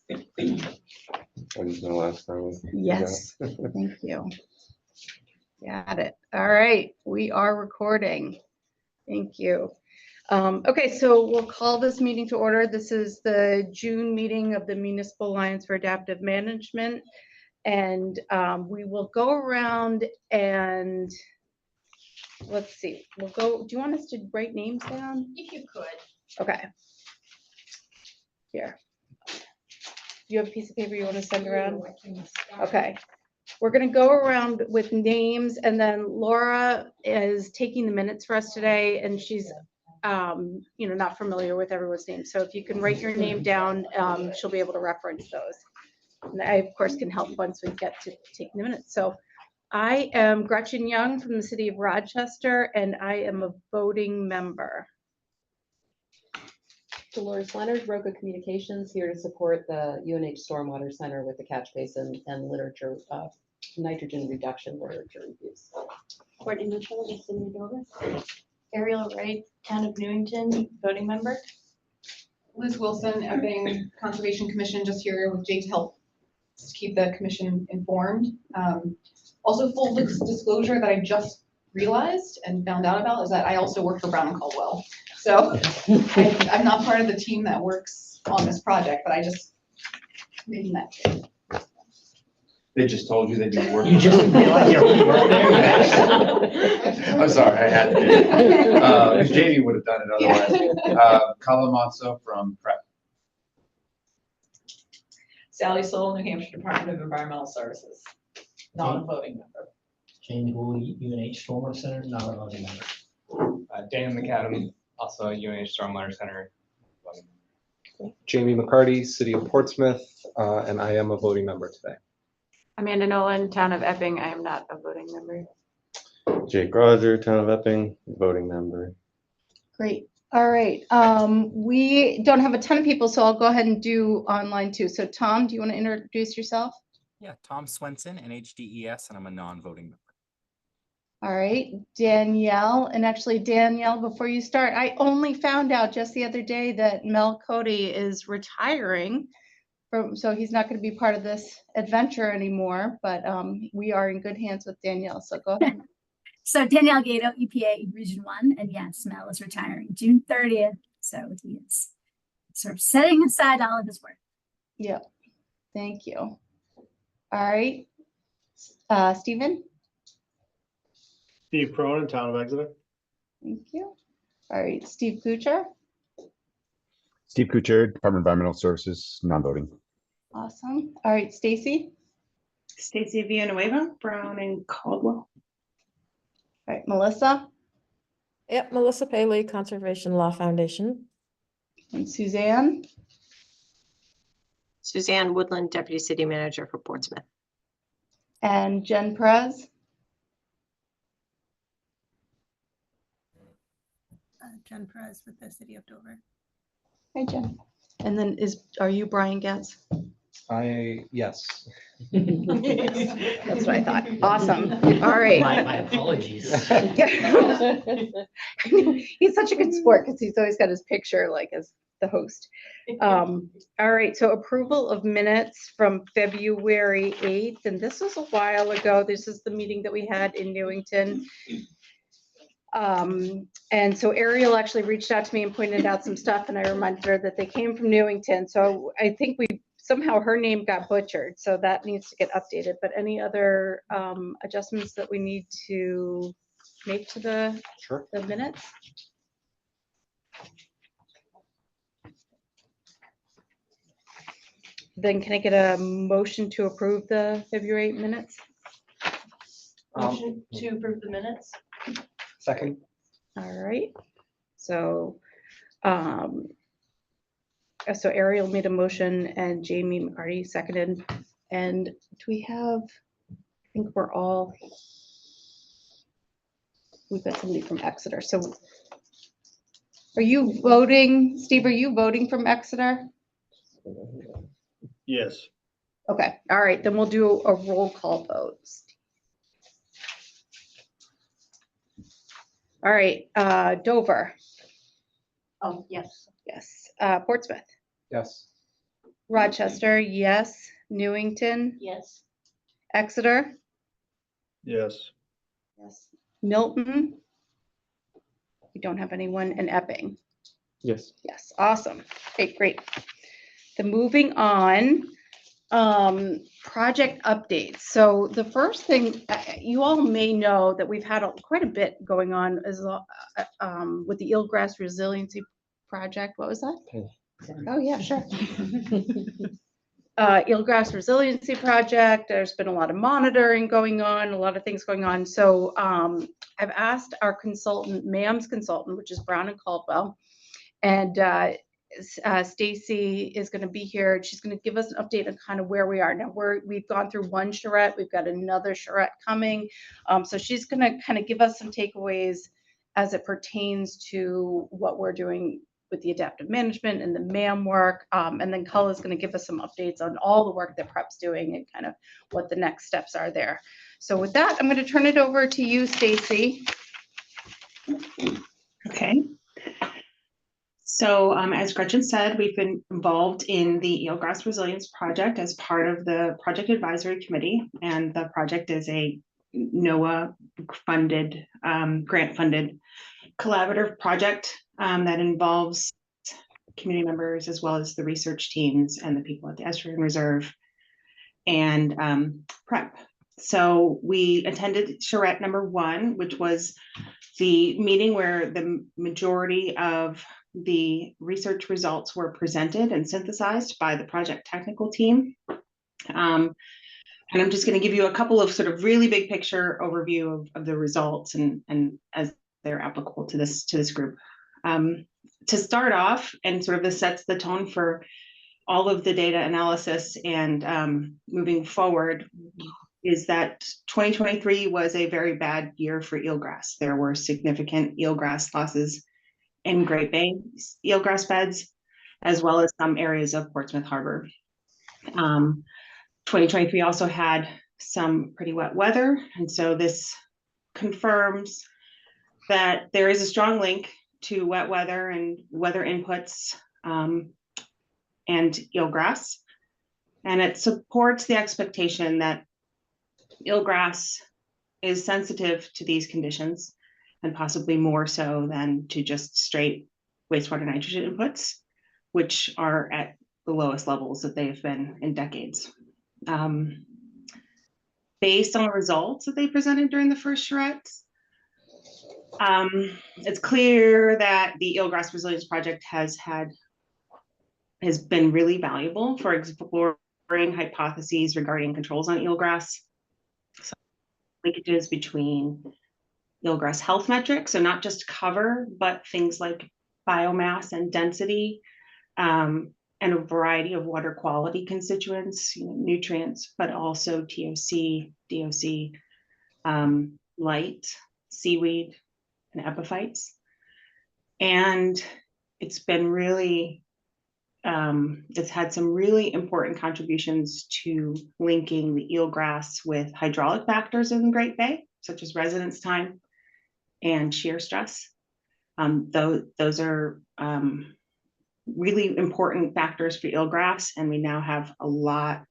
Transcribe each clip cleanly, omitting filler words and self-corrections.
When's the last time? Yes, thank you. Got it. All right, we are recording. Thank you. Okay, so we'll call this meeting to order. This is the June meeting of the Municipal Alliance for Adaptive Management. And we will go around and let's see, we'll go, do you want us to write names down? If you could. Okay. Here. You have a piece of paper you want to send around? Okay. We're going to go around with names, and then Laura is taking the minutes for us today, and she's not familiar with everyone's name. So if you can write your name down, she'll be able to reference those. And I, of course, can help once we get to take the minutes. So I am Gretchen Young from the city of Rochester, and I am a voting member. Dolores Leonard, Roca Communications, here to support the UNH Stormwater Center with the catch basin and literature, nitrogen reduction literature reviews. Courtney Mitchell, the city of Dover. Ariel Wright, town of Newington, voting member. Liz Wilson, Epping Conservation Commission, just here with Jake's help to keep the commission informed. Also, full disclosure that I just realized and found out about is that I also work for Brown and Caldwell. So I'm not part of the team that works on this project, but I just making that clear. They just told you that you were. You just realized you work there? I'm sorry, I had to. Because Jamie would have done it otherwise. Colin Monso from Prep. Sally Soul, New Hampshire Department of Environmental Services, non-voting member. Jamie Woolley, UNH Stormwater Center, not a voting member. Dan McAdam, also UNH Stormwater Center. Jamie McCarty, City of Portsmouth, and I am a voting member today. Amanda Nolan, town of Epping. I am not a voting member. Jake Roger, town of Epping, voting member. Great. All right. We don't have a ton of people, so I'll go ahead and do online too. So Tom, do you want to introduce yourself? Yeah, Tom Swenson, NHDES, and I'm a non-voting member. All right, Danielle. And actually, Danielle, before you start, I only found out just the other day that Mel Cody is retiring so he's not going to be part of this adventure anymore, but we are in good hands with Danielle. So go ahead. So Danielle Gato, EPA Region 1, and yes, Mel is retiring June 30th. So he is sort of setting aside all of his work. Yep. Thank you. All right. Stephen? Steve Cronin, town of Exeter. Thank you. All right, Steve Kuchar? Steve Kuchar, Department of Environmental Services, non-voting. Awesome. All right, Stacy? Stacy Villanueva, Brown and Caldwell. All right, Melissa? Yep, Melissa Paley, Conservation Law Foundation. And Suzanne? Suzanne Woodland, Deputy City Manager for Portsmouth. And Jen Perez? Jen Perez with the City of Dover. Hi, Jen. And then are you Brian Getz? Yes. That's what I thought. Awesome. All right. My apologies. He's such a good sport because he's always got his picture like as the host. All right. So approval of minutes from February 8th. And this was a while ago. This is the meeting that we had in Newington. And so Ariel actually reached out to me and pointed out some stuff, and I reminded her that they came from Newington. So I think somehow her name got butchered, so that needs to get updated. But any other adjustments that we need to make to the minutes? Then can I get a motion to approve the February 8 minutes? Motion to approve the minutes. Second. All right. So, so Ariel made a motion and Jamie McCarty seconded. And do we have, I think we've got somebody from Exeter. So are you voting, Steve, are you voting from Exeter? Yes. Okay. All right. Then we'll do a roll call vote. All right, Dover. Oh, yes. Yes. Portsmouth. Yes. Rochester, yes. Newington, Yes. Exeter, Yes. Yes. Milton. We don't have anyone in Epping. Yes. Yes, awesome. Okay, great. Then moving on, project updates. So the first thing, you all may know that we've had quite a bit going on with the Eelgrass Resiliency Project. What was that? Oh, yeah, sure. Eelgrass Resiliency Project. There's been a lot of monitoring going on, a lot of things going on. So I've asked our consultant, MAM's consultant, which is Brown and Caldwell, and Stacy is going to be here. She's going to give us an update on kind of where we are now. We've gone through one charrette. We've got another charrette coming. So she's going to kind of give us some takeaways as it pertains to what we're doing with the adaptive management and the MAM work. And then Cull is going to give us some updates on all the work that PREP's doing and kind of what the next steps are there. So with that, I'm going to turn it over to you, Stacy. Okay. So as Gretchen said, we've been involved in the Eelgrass Resilience Project as part of the Project Advisory Committee. And the project is a NOAA funded, grant funded collaborative project that involves community members as well as the research teams and the people at the Estuarine Reserve and PREP. So we attended charrette number 1, which was the meeting where the majority of the research results were presented and synthesized by the project technical team. And I'm just going to give you a couple of sort of really big picture overview of the results and as they're applicable to this group. To start off, and sort of this sets the tone for all of the data analysis and moving forward, is that 2023 was a very bad year for eelgrass. There were significant eelgrass losses in Great Bay eelgrass beds, as well as some areas of Portsmouth Harbor. 2023 also had some pretty wet weather, and so this confirms that there is a strong link to wet weather and weather inputs and eelgrass. And it supports the expectation that eelgrass is sensitive to these conditions, and possibly more so than to just straight wastewater nitrogen inputs, which are at the lowest levels that they've been in decades. Based on the results that they presented during the first charrettes, it's clear that the Eelgrass Resilience Project has been really valuable for exploring hypotheses regarding controls on eelgrass, some linkages between eelgrass health metrics, so not just cover, but things like biomass and density, and a variety of water quality constituents, nutrients, but also TOC, DOC, light, seaweed, and epiphytes. And it's been really, it's had some really important contributions to linking the eelgrass with hydraulic factors in the Great Bay, such as residence time and shear stress. Those are really important factors for eelgrass, and we now have a lot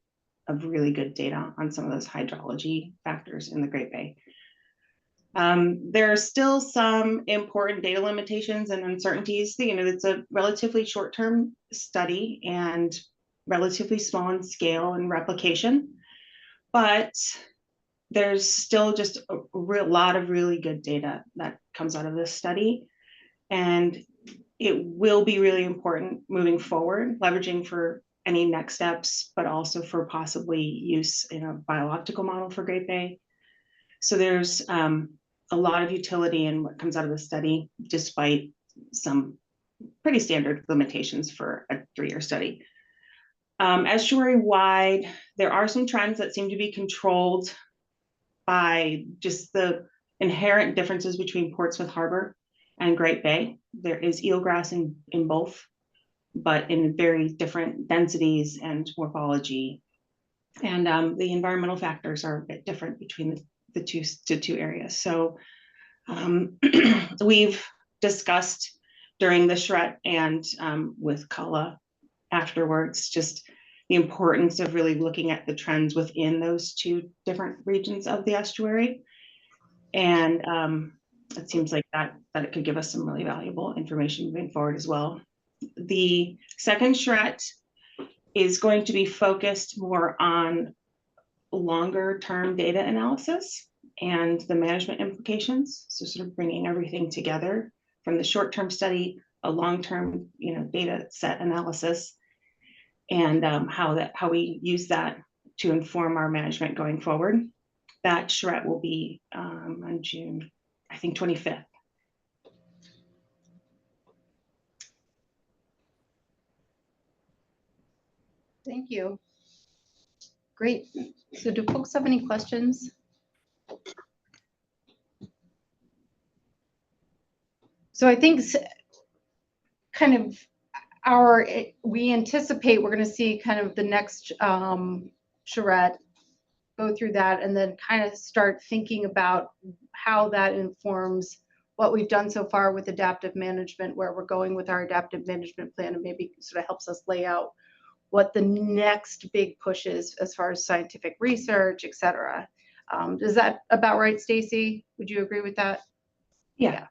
of really good data on some of those hydrology factors in the Great Bay. There are still some important data limitations and uncertainties. It's a relatively short-term study and relatively small in scale and replication, but there's still just a lot of really good data that comes out of this study. And it will be really important moving forward, leveraging for any next steps, but also for possibly use in a biological model for Great Bay. So there's a lot of utility in what comes out of the study, despite some pretty standard limitations for a 3-year study. Estuary-wide, there are some trends that seem to be controlled by just the inherent differences between Portsmouth Harbor and Great Bay. There is eelgrass in both, but in very different densities and morphology. And the environmental factors are a bit different between the two areas. So we've discussed during the charrette and with Kala afterwards, just the importance of really looking at the trends within those two different regions of the estuary. And it seems like that it could give us some really valuable information moving forward as well. The second charrette is going to be focused more on longer term data analysis and the management implications. So sort of bringing everything together from the short-term study, a long-term, data set analysis, and how we use that to inform our management going forward. That charrette will be on June, I think, 25th. Thank you. Great. So do folks have any questions? So I think kind of we anticipate we're going to see kind of the next charrette, go through that, and then kind of start thinking about how that informs what we've done so far with adaptive management, where we're going with our adaptive management plan, and maybe sort of helps us lay out what the next big push is as far as scientific research, et cetera. Is that about right, Stacy? Would you agree with that? Yeah.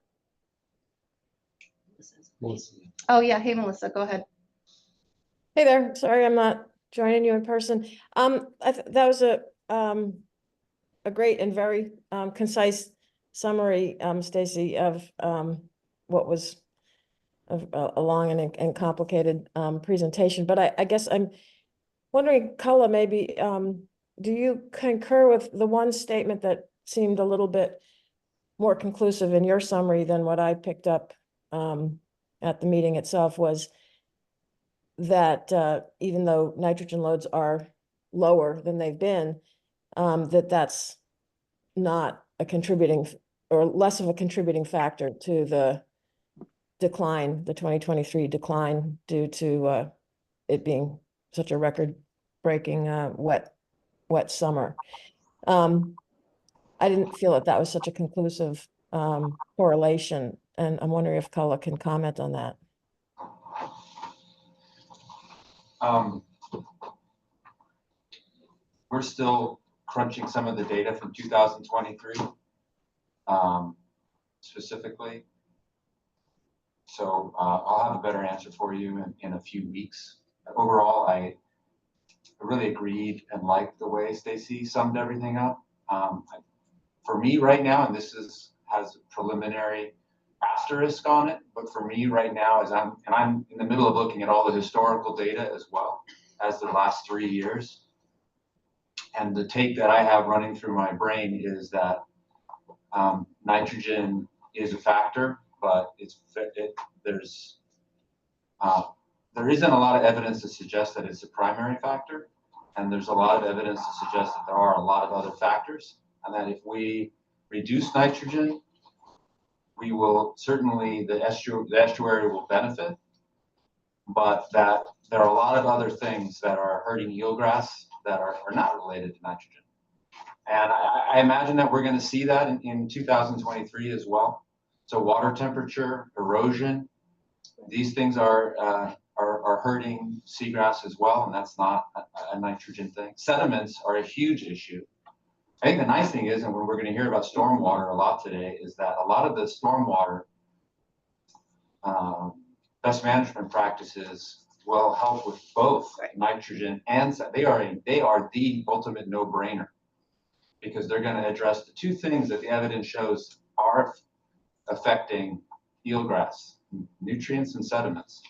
Oh yeah, hey Melissa, go ahead. Hey there, sorry I'm not joining you in person. That was a great and very concise summary, Stacy, of what was a long and complicated presentation. But I guess I'm wondering, Culla, maybe do you concur with the one statement that seemed a little bit more conclusive in your summary than what I picked up at the meeting itself, was that even though nitrogen loads are lower than they've been, that's not a contributing or less of a contributing factor to the decline, the 2023 decline, due to it being such a record-breaking wet summer. I didn't feel that was such a conclusive correlation, and I'm wondering if Culla can comment on that. We're still crunching some of the data from 2023 specifically. So I'll have a better answer for you in a few weeks. Overall, I really agreed and liked the way Stacy summed everything up. For me right now, and this has a preliminary asterisk on it, but for me right now, I'm in the middle of looking at all the historical data as well as the last 3 years. And the take that I have running through my brain is that nitrogen is a factor, but there isn't a lot of evidence to suggest that it's a primary factor, and there's a lot of evidence to suggest that there are a lot of other factors, and that if we reduce nitrogen, we will certainly, the estuary will benefit, but that there are a lot of other things that are hurting eelgrass that are not related to nitrogen. And I imagine that we're going to see that in 2023 as well. So water temperature, erosion, these things are hurting seagrass as well, and that's not a nitrogen thing. Sediments are a huge issue. I think the nice thing is, and we're going to hear about stormwater a lot today, is that a lot of the stormwater best management practices will help with both nitrogen and they are the ultimate no-brainer, because they're going to address the two things that the evidence shows are affecting eelgrass: nutrients and sediments.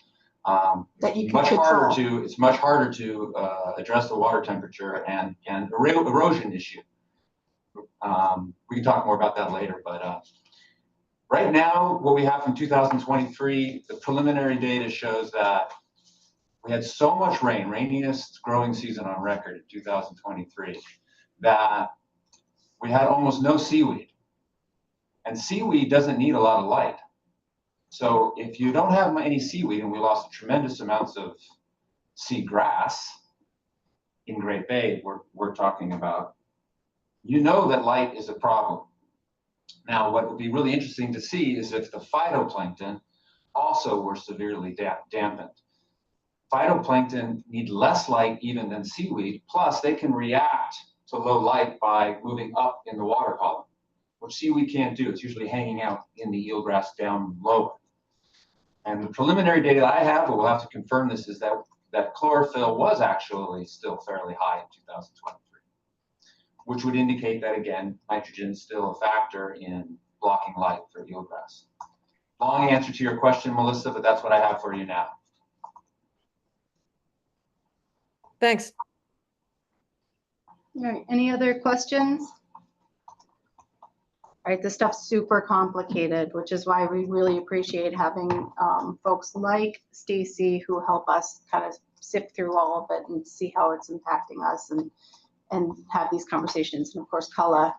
It's much harder to address the water temperature and erosion issue. We can talk more about that later, but right now, what we have from 2023, the preliminary data shows that we had so much rain, rainiest growing season on record in 2023, that we had almost no seaweed. And seaweed doesn't need a lot of light. So if you don't have any seaweed, and we lost tremendous amounts of seagrass in Great Bay, we're talking about, you know that light is a problem. Now, what would be really interesting to see is if the phytoplankton also were severely dampened. Phytoplankton need less light even than seaweed, plus they can react to low light by moving up in the water column, which seaweed can't do. It's usually hanging out in the eelgrass down lower. And the preliminary data I have, but we'll have to confirm this, is that chlorophyll was actually still fairly high in 2023, which would indicate that, again, nitrogen is still a factor in blocking light for eelgrass. Long answer to your question, Melissa, but that's what I have for you now. Thanks. All right, any other questions? All right, this stuff's super complicated, which is why we really appreciate having folks like Stacy who help us kind of sift through all of it and see how it's impacting us and have these conversations. And of course, Kala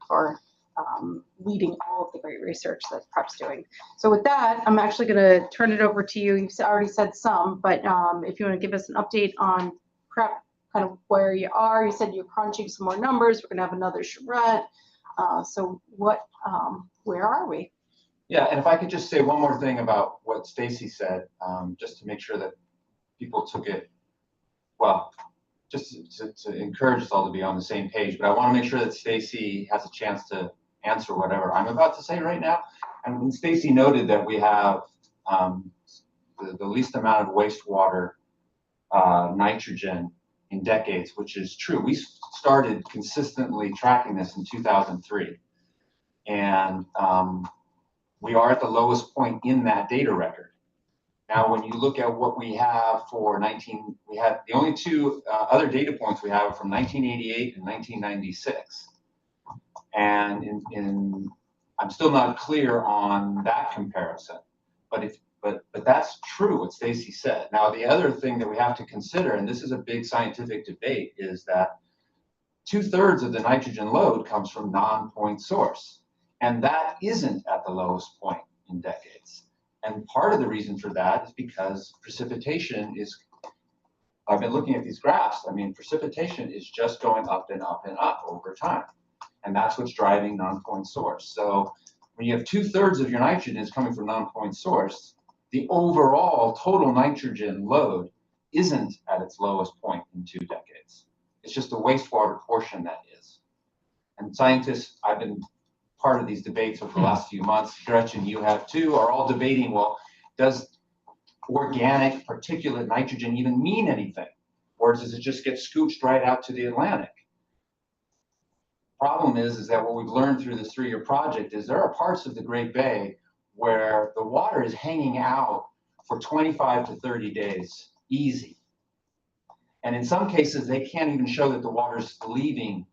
for leading all of the great research that PrEP's doing. So with that, I'm actually going to turn it over to you. You've already said some, but if you want to give us an update on PrEP, kind of where you are. You said you're crunching some more numbers. We're going to have another charrette. So what, where are we? Yeah, and if I could just say one more thing about what Stacy said, just to make sure that people took it, well, just to encourage us all to be on the same page, but I want to make sure that Stacy has a chance to answer whatever I'm about to say right now. And Stacy noted that we have the least amount of wastewater nitrogen in decades, which is true. We started consistently tracking this in 2003. And we are at the lowest point in that data record. Now, when you look at what we have for we have the only two other data points we have are from 1988 and 1996. And I'm still not clear on that comparison, but that's true what Stacy said. Now, the other thing that we have to consider, and this is a big scientific debate, is that 2/3 of the nitrogen load comes from non-point source. And that isn't at the lowest point in decades. And part of the reason for that is because precipitation is, I've been looking at these graphs, I mean, precipitation is just going up and up and up over time. And that's what's driving non-point source. So when you have 2/3 of your nitrogen is coming from non-point source, the overall total nitrogen load isn't at its lowest point in 2 decades. It's just the wastewater portion that is. And scientists, I've been part of these debates over the last few months, Gretchen, you have too, are all debating, well, does organic particulate nitrogen even mean anything? Or does it just get scooched right out to the Atlantic? Problem is that what we've learned through this 3-year project is there are parts of the Great Bay where the water is hanging out for 25 to 30 days, easy. And in some cases, they can't even show that the water's leaving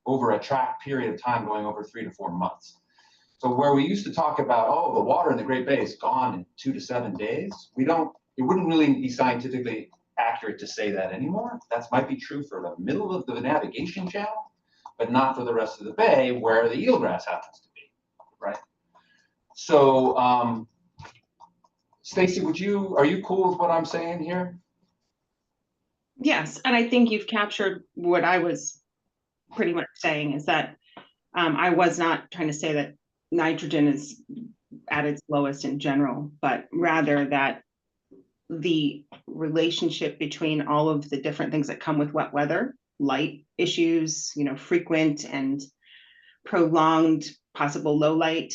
over a tracked period of time going over 3 to 4 months. So where we used to talk about, oh, the water in the Great Bay is gone in 2 to 7 days, it wouldn't really be scientifically accurate to say that anymore. That might be true for the middle of the navigation channel, but not for the rest of the bay where the eelgrass happens to be, right? So, Stacy, are you cool with what I'm saying here? Yes, and I think you've captured what I was pretty much saying, is that I was not trying to say that nitrogen is at its lowest in general, but rather that the relationship between all of the different things that come with wet weather, light issues, frequent and prolonged possible low light,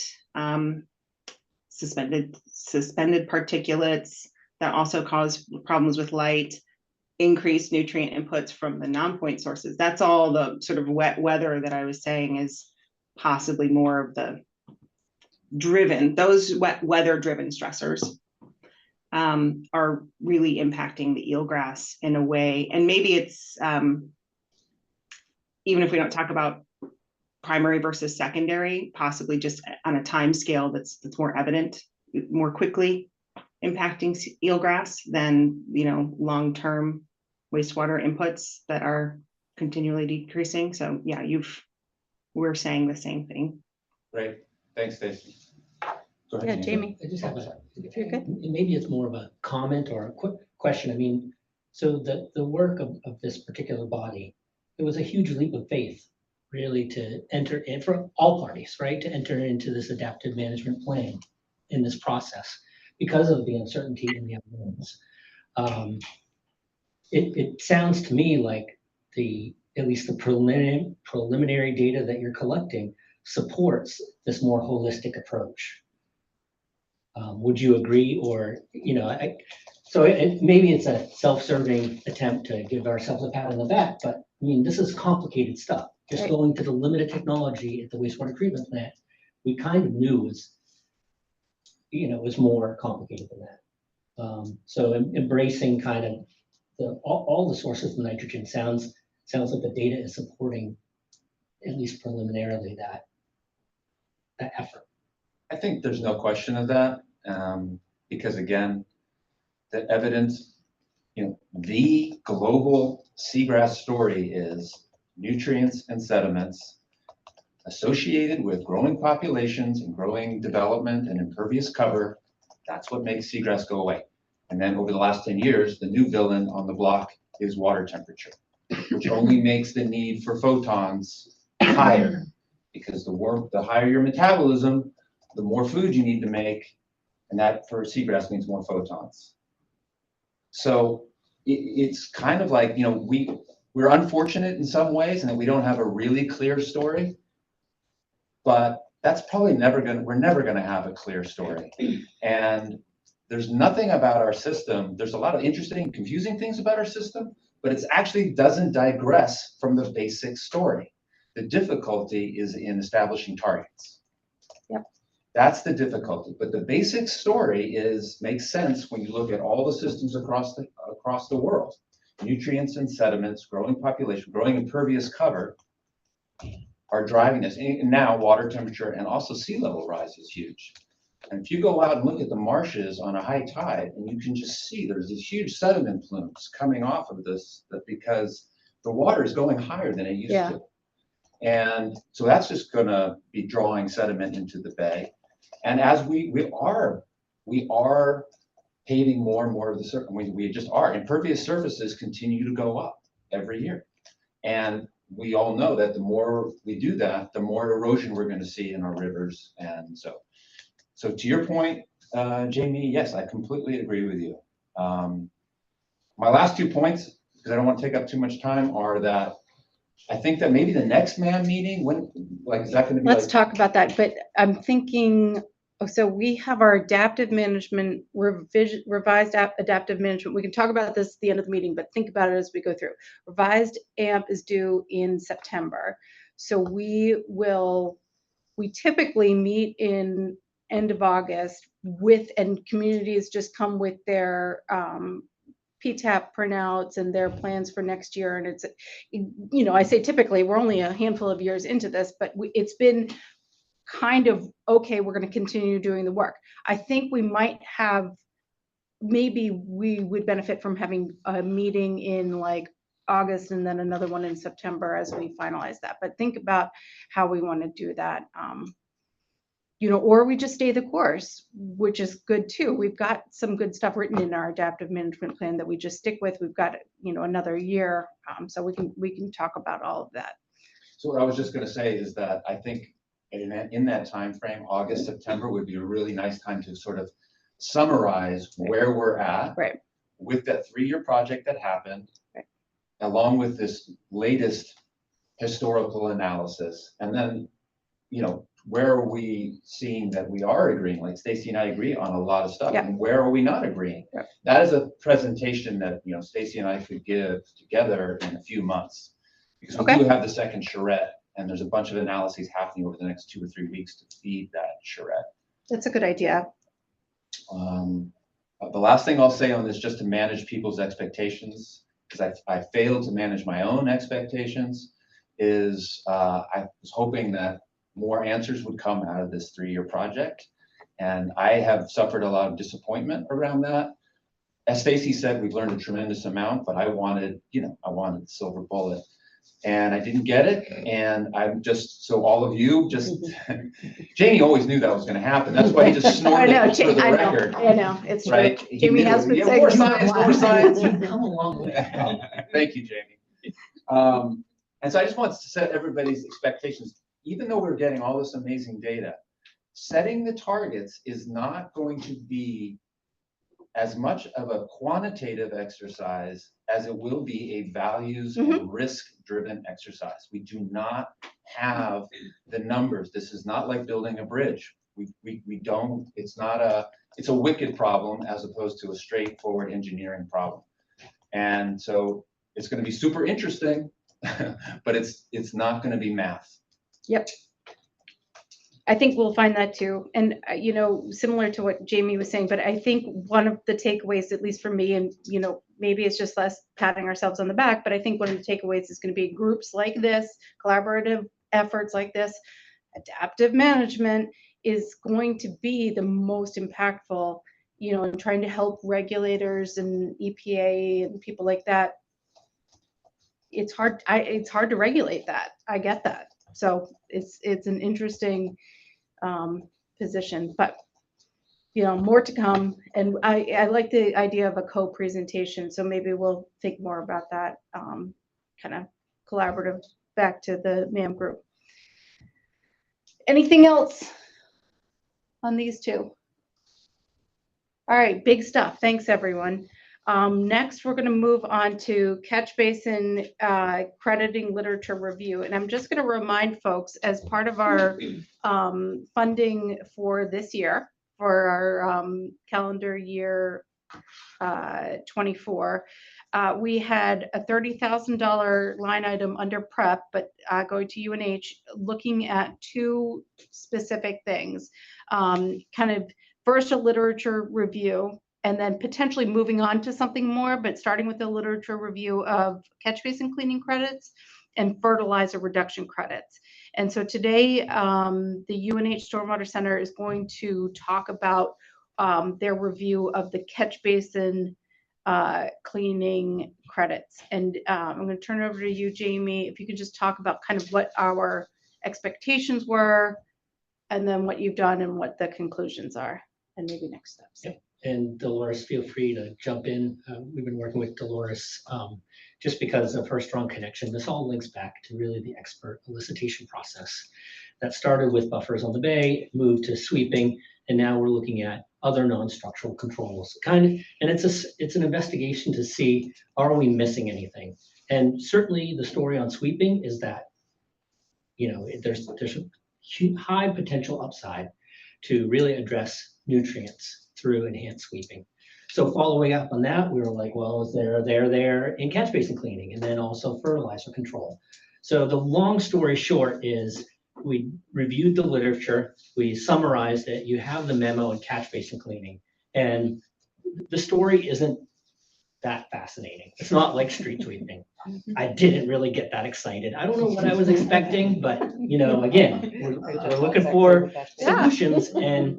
suspended particulates that also cause problems with light, increased nutrient inputs from the non-point sources. That's all the sort of wet weather that I was saying is possibly more of the those wet weather driven stressors are really impacting the eelgrass in a way. And maybe it's, even if we don't talk about primary versus secondary, possibly just on a time scale that's more evident, more quickly impacting eelgrass than, long-term wastewater inputs that are continually decreasing. So yeah, we're saying the same thing. Great, thanks, Stacy. Go ahead, Yeah, Jamie. I just have If you're good. maybe it's more of a comment or a quick question. I mean, so the work of this particular body, it was a huge leap of faith, really, to enter in for all parties, right? To enter into this adaptive management plan in this process because of the uncertainty in the unknowns. it sounds to me like at least the preliminary data that you're collecting supports this more holistic approach. Would you agree? Or, maybe it's a self-serving attempt to give ourselves a pat on the back, but I mean, this is complicated stuff. Just Right. going to the limited technology at the wastewater treatment plant, we kind of knew was more complicated than that. So embracing kind of all the sources of nitrogen sounds like the data is supporting, at least preliminarily, that effort. I think there's no question of that, because again, the evidence, the global seagrass story is nutrients and sediments associated with growing populations and growing development and impervious cover. That's what makes seagrass go away. And then over the last 10 years, the new villain on the block is water temperature, which only makes the need for photons higher, because the higher your metabolism, the more food you need to make, and that for seagrass means more photons. So it's kind of like, we're unfortunate in some ways and that we don't have a really clear story, but that's probably we're never gonna have a clear story. And there's nothing about our system. There's a lot of interesting, confusing things about our system, but it actually doesn't digress from the basic story. The difficulty is in establishing targets. Yep. That's the difficulty. But the basic story makes sense when you look at all the systems across the world. Nutrients and sediments, growing population, growing impervious cover are driving this. And now water temperature and also sea level rise is huge. And if you go out and look at the marshes on a high tide, and you can just see there's these huge sediment plumes coming off of this, because the water is going higher than it used to. And so that's just gonna be drawing sediment into the bay. And as we are paving more and more of the surface, we just are. Impervious surfaces continue to go up every year. And we all know that the more we do that, the more erosion we're gonna see in our rivers. And so to your point, Jamie, yes, I completely agree with you. My last 2 points, because I don't want to take up too much time, are that I think that maybe the next MAM meeting, is that going to be? Let's talk about that, but I'm thinking, so we have our adaptive management, revised adaptive management. We can talk about this at the end of the meeting, but think about it as we go through. Revised AMP is due in September. So we typically meet in end of August and communities just come with their PTAP printouts and their plans for next year. And it's, I say typically, we're only a handful of years into this, but it's been kind of, okay, we're going to continue doing the work. I think maybe we would benefit from having a meeting in like August and then another one in September as we finalize that. But think about how we want to do that. Or we just stay the course, which is good too. We've got some good stuff written in our adaptive management plan that we just stick with. We've got, another year, so we can talk about all of that. So what I was just going to say is that I think in that time frame, August, September would be a really nice time to sort of summarize where we're at with that 3-year project that happened, along with this latest historical analysis, and then, where are we seeing that we are agreeing? Like Stacy and I agree on a lot of stuff, and where are we not agreeing? That is a presentation that Stacy and I could give together in a few months, because we do have the second charrette, and there's a bunch of analyses happening over the next 2 or 3 weeks to feed that charrette. That's a good idea. The last thing I'll say on this, just to manage people's expectations, because I failed to manage my own expectations, is I was hoping that more answers would come out of this 3-year project. And I have suffered a lot of disappointment around that. As Stacy said, we've learned a tremendous amount, but I wanted the silver bullet. And I didn't get it. And I'm so all of you Jamie always knew that was going to happen. That's why he just snorted for the record. I know, it's right. True. Jamie has been saying more science. Come along with it. Thank you, Jamie. And so I just want to set everybody's expectations. Even though we're getting all this amazing data, setting the targets is not going to be as much of a quantitative exercise as it will be a values and risk-driven exercise. We do not have the numbers. This is not like building a bridge. We don't, it's a wicked problem as opposed to a straightforward engineering problem. And so it's going to be super interesting, but it's not going to be math. Yep. I think we'll find that too. And, you know, similar to what Jamie was saying, but I think one of the takeaways, at least for me, and, you know, maybe it's just less patting ourselves on the back, but I think one of the takeaways is going to be groups like this, collaborative efforts like this, adaptive management is going to be the most impactful, you know, in trying to help regulators and EPA and people like that. It's hard to regulate that. I get that. So it's an interesting position, but you know, more to come. And I like the idea of a co-presentation. So maybe we'll think more about that kind of collaborative back to the MAM group. Anything else on these two? All right, big stuff. Thanks, everyone. Next, we're going to move on to catch basin crediting literature review. And I'm just going to remind folks, as part of our funding for this year, for our calendar year 24, we had a $30,000 line item under prep, but going to UNH, looking at two specific things. Kind of first a literature review, and then potentially moving on to something more, but starting with the literature review of catch basin cleaning credits and fertilizer reduction credits. And so today, the UNH Stormwater Center is going to talk about their review of the catch basin cleaning credits. And I'm going to turn it over to you, Jamie, if you could just talk about kind of what our expectations were, and then what you've done and what the conclusions are, and maybe next steps. Yep. And Dolores, feel free to jump in. We've been working with Dolores just because of her strong connection. This all links back to really the expert elicitation process that started with buffers on the bay, moved to sweeping, and now we're looking at other non-structural controls. And it's an investigation to see, are we missing anything? And certainly the story on sweeping is that, you know, there's a high potential upside to really address nutrients through enhanced sweeping. So following up on that, we were like, well, is there in catch basin cleaning, and then also fertilizer control. So the long story short is we reviewed the literature, we summarized it, you have the memo in catch basin cleaning, and the story isn't that fascinating. It's not like street sweeping. I didn't really get that excited. I don't know what I was expecting, but you know, again, we're looking for solutions, and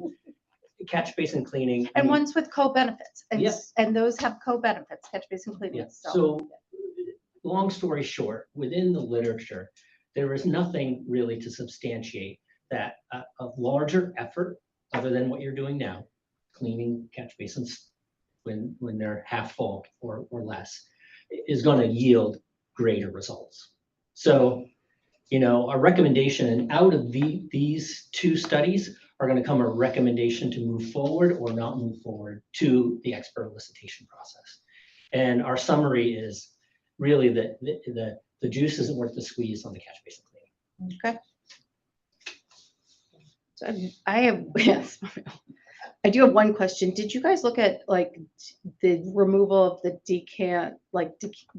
catch basin cleaning. And ones with co-benefits. And, yes. And those have co-benefits, catch basin cleaning. Yes. So long story short, within the literature, there is nothing really to substantiate that a larger effort, other than what you're doing now, cleaning catch basins when they're half full or less, is going to yield greater results. So, you know, a recommendation, and out of these two studies are going to come a recommendation to move forward or not move forward to the expert elicitation process. And our summary is really that the juice isn't worth the squeeze on the catch basin cleaning. Okay. So I have, yes, I do have one question. Did you guys look at like the removal of the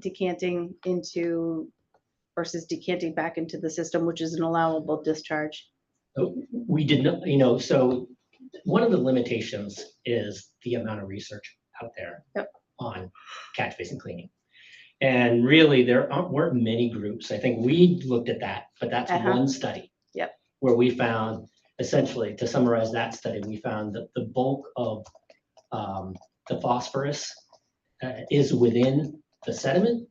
decanting into versus decanting back into the system, which is an allowable discharge? We did not, you know, so one of the limitations is the amount of research out there on catch basin cleaning. And really there weren't many groups. I think we looked at that, but that's one study where we found, essentially, to summarize that study, we found that the bulk of the phosphorus is within the sediment,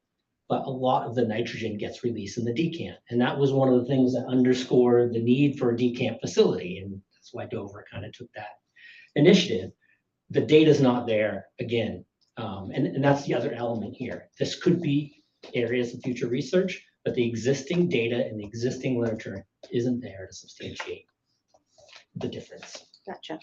but a lot of the nitrogen gets released in the decant. And that was one of the things that underscored the need for a decant facility. And that's why Dover kind of took that initiative. The data's not there again. And that's the other element here. This could be areas of future research, but the existing data and the existing literature isn't there to substantiate the difference. Gotcha.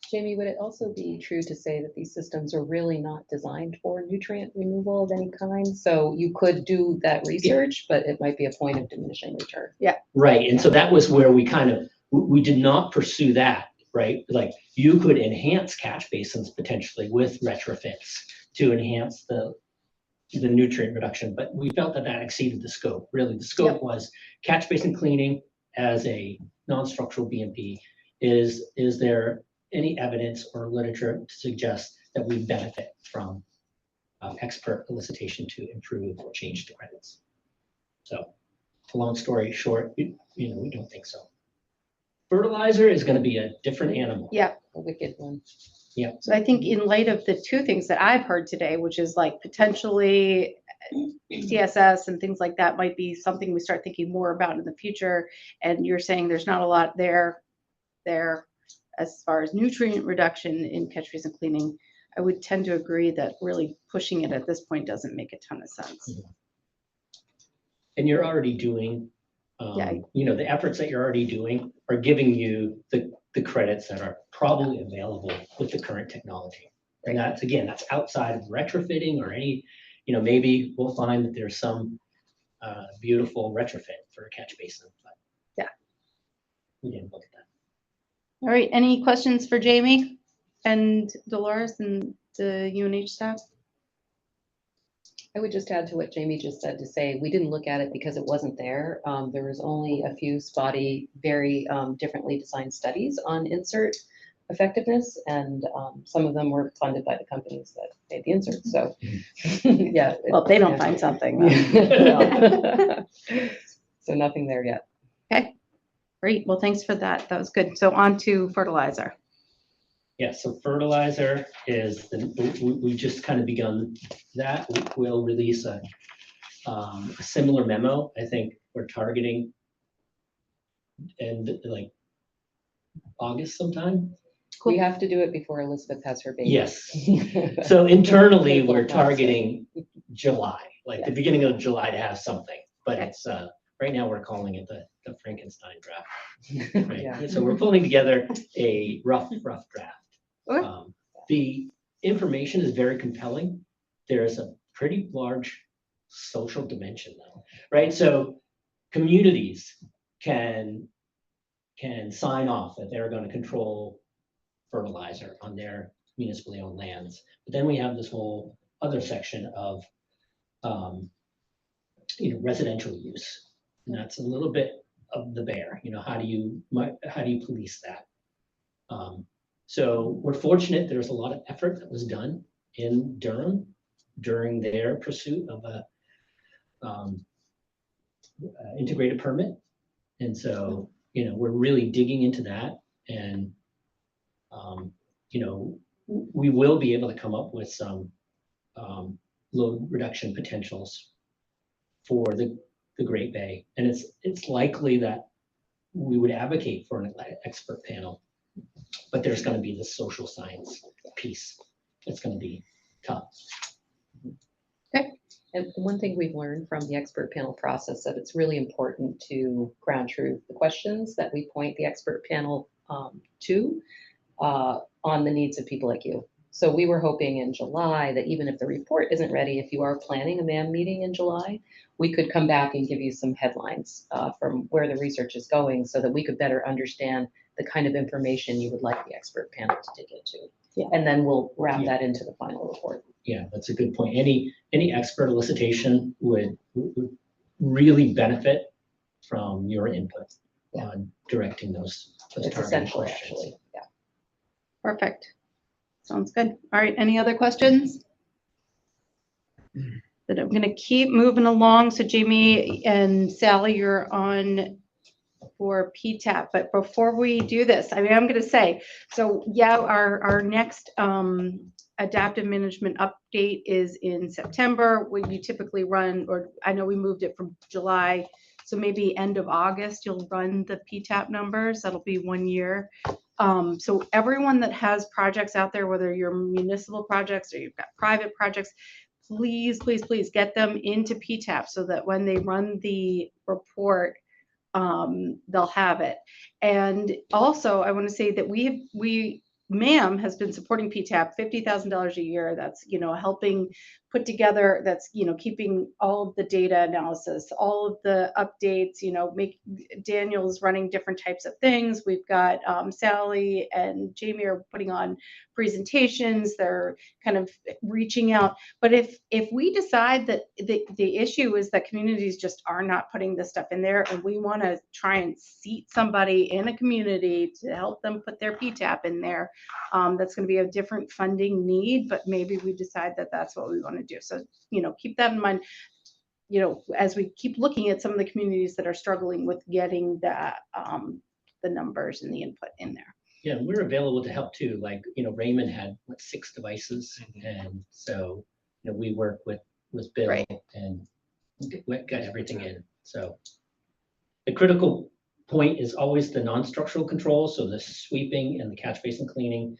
Jamie, would it also be true to say that these systems are really not designed for nutrient removal of any kind? So you could do that research, but it might be a point of diminishing return. Yeah. Right, and so that was where we kind of, we did not pursue that, right? Like, you could enhance catch basins potentially with retrofits to enhance the nutrient reduction, but we felt that that exceeded the scope. Really, the scope was catch basin cleaning as a non-structural BMP. Is there any evidence or literature to suggest that we benefit from expert elicitation to improve or change the credits? So, long story short, we don't think so. Fertilizer is going to be a different animal. Yeah. A wicked one. Yeah. So I think in light of the two things that I've heard today, which is like potentially CSS and things like that might be something we start thinking more about in the future. And you're saying there's not a lot there as far as nutrient reduction in catch basin cleaning. I would tend to agree that really pushing it at this point doesn't make a ton of sense. Mm-hmm. And you're already doing, the efforts that you're already doing are giving you the credits that are probably available with the current technology. And that's outside of retrofitting or any, maybe we'll find that there's some beautiful retrofit for a catch basin, but we didn't look at that. All right, any questions for Jamie and Dolores and the UNH staff? I would just add to what Jamie just said to say, we didn't look at it because it wasn't there. There was only a few spotty, very differently designed studies on insert effectiveness, and some of them were funded by the companies that made the inserts. So, yeah. Well, if they don't find something. So nothing there yet. Okay, great. Well, thanks for that. That was good. So on to fertilizer. Yeah, so fertilizer is, we just kind of begun that. We'll release a similar memo. I think we're targeting and like August sometime. Cool. We have to do it before Elizabeth has her baby. Yes. So internally, we're targeting July, like the beginning of July to have something. But it's right now we're calling it the Frankenstein draft. Right? Yeah. So we're pulling together a rough draft. The information is very compelling. There's a pretty large social dimension though, right? So communities can sign off that they're going to control fertilizer on their municipally owned lands. But then we have this whole other section of residential use. And that's a little bit of the bear. How do you police that? So we're fortunate there's a lot of effort that was done in Durham during their pursuit of a integrated permit. And so, we're really digging into that, and, we will be able to come up with some load reduction potentials for the Great Bay. And it's likely that we would advocate for an expert panel. But there's going to be the social science piece that's going to be tough. Okay. And one thing we've learned from the expert panel process that it's really important to ground truth the questions that we point the expert panel to on the needs of people like you. So we were hoping in July that even if the report isn't ready, if you are planning a MAM meeting in July, we could come back and give you some headlines from where the research is going so that we could better understand the kind of information you would like the expert panel to dig into. Yeah. And then we'll wrap that into the final report. Yeah, that's a good point. Any expert elicitation would really benefit from your input on directing those it's essential, actually. Yeah. Perfect. Sounds good. All right, any other questions? Then I'm gonna keep moving along. So Jamie and Sally, you're on for PTAP, but before we do this, I'm gonna say, so yeah, our next adaptive management update is in September. You typically run, or I know we moved it from July, so maybe end of August, you'll run the PTAP numbers. That'll be 1 year. So everyone that has projects out there, whether you're municipal projects or you've got private projects, please get them into PTAP so that when they run the report, they'll have it. And also I want to say that we MAM has been supporting PTAP, $50,000 a year. That's, helping put together, that's, keeping all of the data analysis, all of the updates, Daniel's running different types of things. We've got Sally and Jamie are putting on presentations. They're kind of reaching out. But if we decide that the issue is that communities just are not putting this stuff in there, and we want to try and seat somebody in a community to help them put their PTAP in there, that's going to be a different funding need, but maybe we decide that that's what we want to do. So, keep that in mind, as we keep looking at some of the communities that are struggling with getting that, the numbers and the input in there. Yeah, and we're available to help too. Like, Raymond had 6 devices. And so, we work with Bill and got everything in. So the critical point is always the non-structural control. So the sweeping and the catch basin cleaning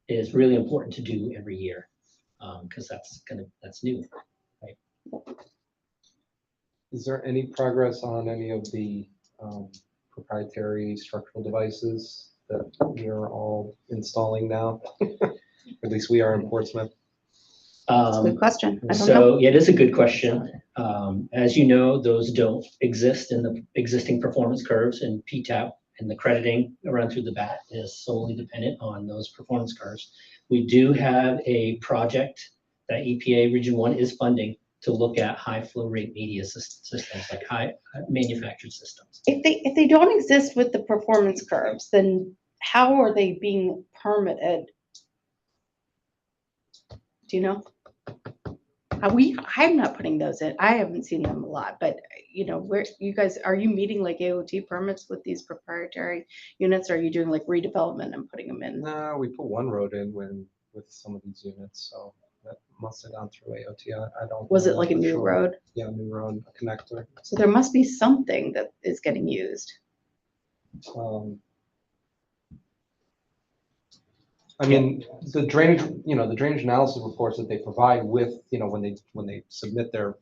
is really important to do every year, because that's new, right? Is there any progress on any of the proprietary structural devices that we are all installing now? At least we are in Portsmouth. That's a good question. I don't know. So yeah, it is a good question. As you know, those don't exist in the existing performance curves, and PTAP and the crediting around through the BAT is solely dependent on those performance curves. We do have a project that EPA Region 1 is funding to look at high flow rate media systems, like high manufactured systems. If they don't exist with the performance curves, then how are they being permitted? Do you know? I'm not putting those in. I haven't seen them a lot, but where you guys, are you meeting like AOT permits with these proprietary units? Or are you doing like redevelopment and putting them in? No, we put one road in with some of these units, so that must have gone through AOT. I don't. Was it know like a for new sure. road? Yeah, new road, a connector. So there must be something that is getting used. I mean, the drainage, the drainage analysis reports that they provide with, when they submit their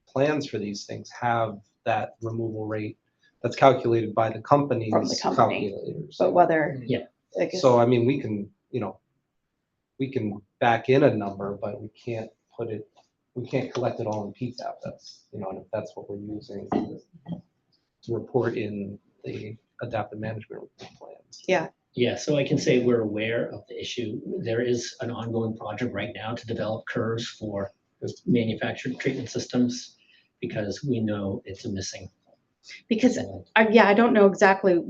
plans for these things, have that removal rate that's calculated by the company's From the company. calculators. But whether, I guess, So, I mean, we can back in a number, but we can't collect it all in PTAP. That's, and if that's what we're using to report in the adaptive management plans. Yeah. Yeah, so I can say we're aware of the issue. There is an ongoing project right now to develop curves for manufactured treatment systems, because we know it's a missing. Because I don't know exactly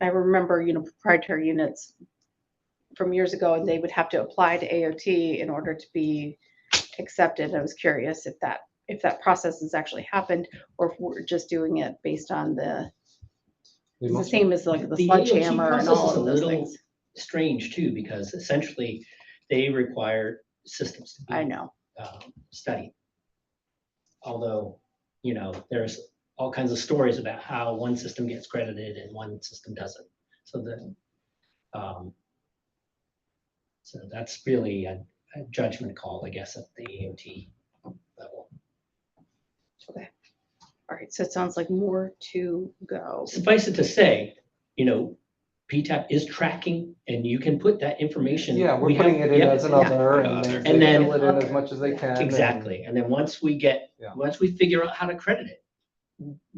I remember, proprietary units from years ago, and they would have to apply to AOT in order to be accepted. I was curious if that process has actually happened, or if we're just doing it based on it's the same as like the sledgehammer and all of those things. Strange too, because essentially they require systems to be studied. Although, there's all kinds of stories about how one system gets credited and one system doesn't. So so that's really a judgment call, I guess, at the AOT level. Okay. All right, so it sounds like more to go. Suffice it to say, PTAP is tracking, and you can put that information. Yeah, we're putting it in as another, and and then fill it in as much as they can. Exactly, and then once we figure out how to credit it,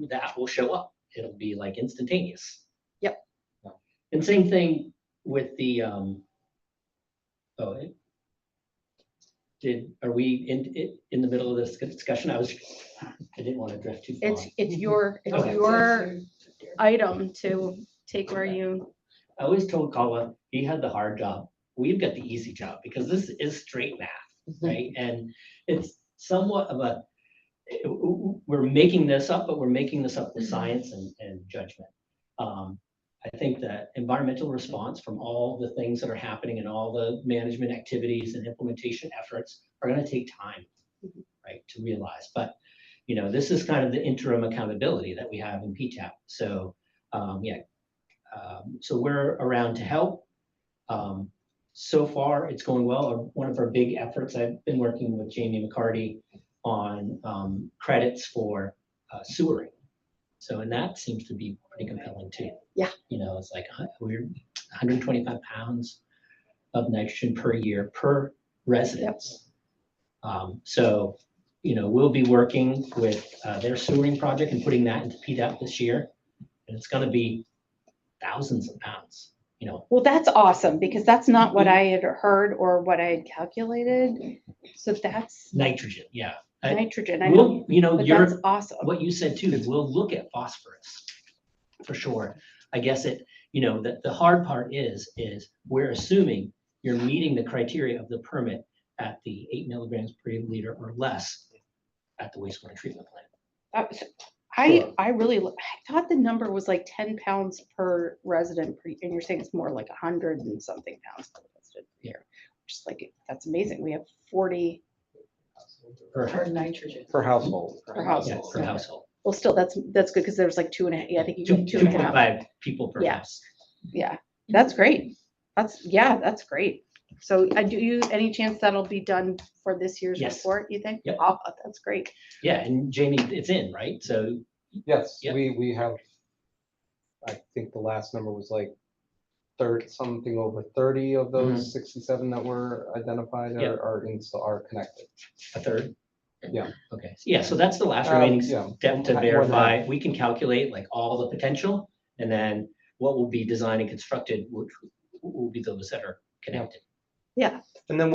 that will show up. It'll be like instantaneous. Yep. And same thing with the are we in the middle of this discussion? I didn't want to drift too far. It's your item to take where you. I always told Kala he had the hard job. We've got the easy job, because this is straight math, right? And it's somewhat of we're making this up, but we're making this up with science and judgment. I think that environmental response from all the things that are happening and all the management activities and implementation efforts are going to take time, right, to realize. But, this is kind of the interim accountability that we have in PTAP. So, so we're around to help. So far, it's going well. One of our big efforts, I've been working with Jamie McCarty on credits for sewering. So, and that seems to be pretty compelling too. Yeah. You know, it's like we're 125 pounds of nitrogen per year per residence. So, you know, we'll be working with their sewering project and putting that into PDAP this year. And it's going to be thousands of pounds, you know. Well, that's awesome because that's not what I had heard or what I had calculated. So that's Nitrogen, yeah. nitrogen. I We'll, know, you know, but you're, that's awesome. what you said too, is we'll look at phosphorus for sure. I guess it, you know, the hard part is we're assuming you're meeting the criteria of the permit at the 8 milligrams per liter or less at the wastewater treatment plant. I really, I thought the number was like 10 pounds per resident, and you're saying it's more like 100 and something pounds per resident here. Just like, that's amazing. We have 40 Per nitrogen. Per household. per household. Yeah, per household. Well, still, that's good because there's like 2.5, yeah, I think you get 2.5. 2.5 people per Yeah. house. Yeah, that's great. That's great. So do you, any chance that'll be done for this year's Yes. report, you think? Yep. Oh, that's great. Yeah, and Jamie, it's in, right? So Yes, Yep. we have, I think the last number was like something over 30 of those 67 that were identified Yep. are connected. a third. Yeah. Okay, yeah, so that's the last remaining yeah. step to More than verify. that. We can calculate like all the potential, and then what will be designed and constructed, which will be those that are connected. Yeah. And then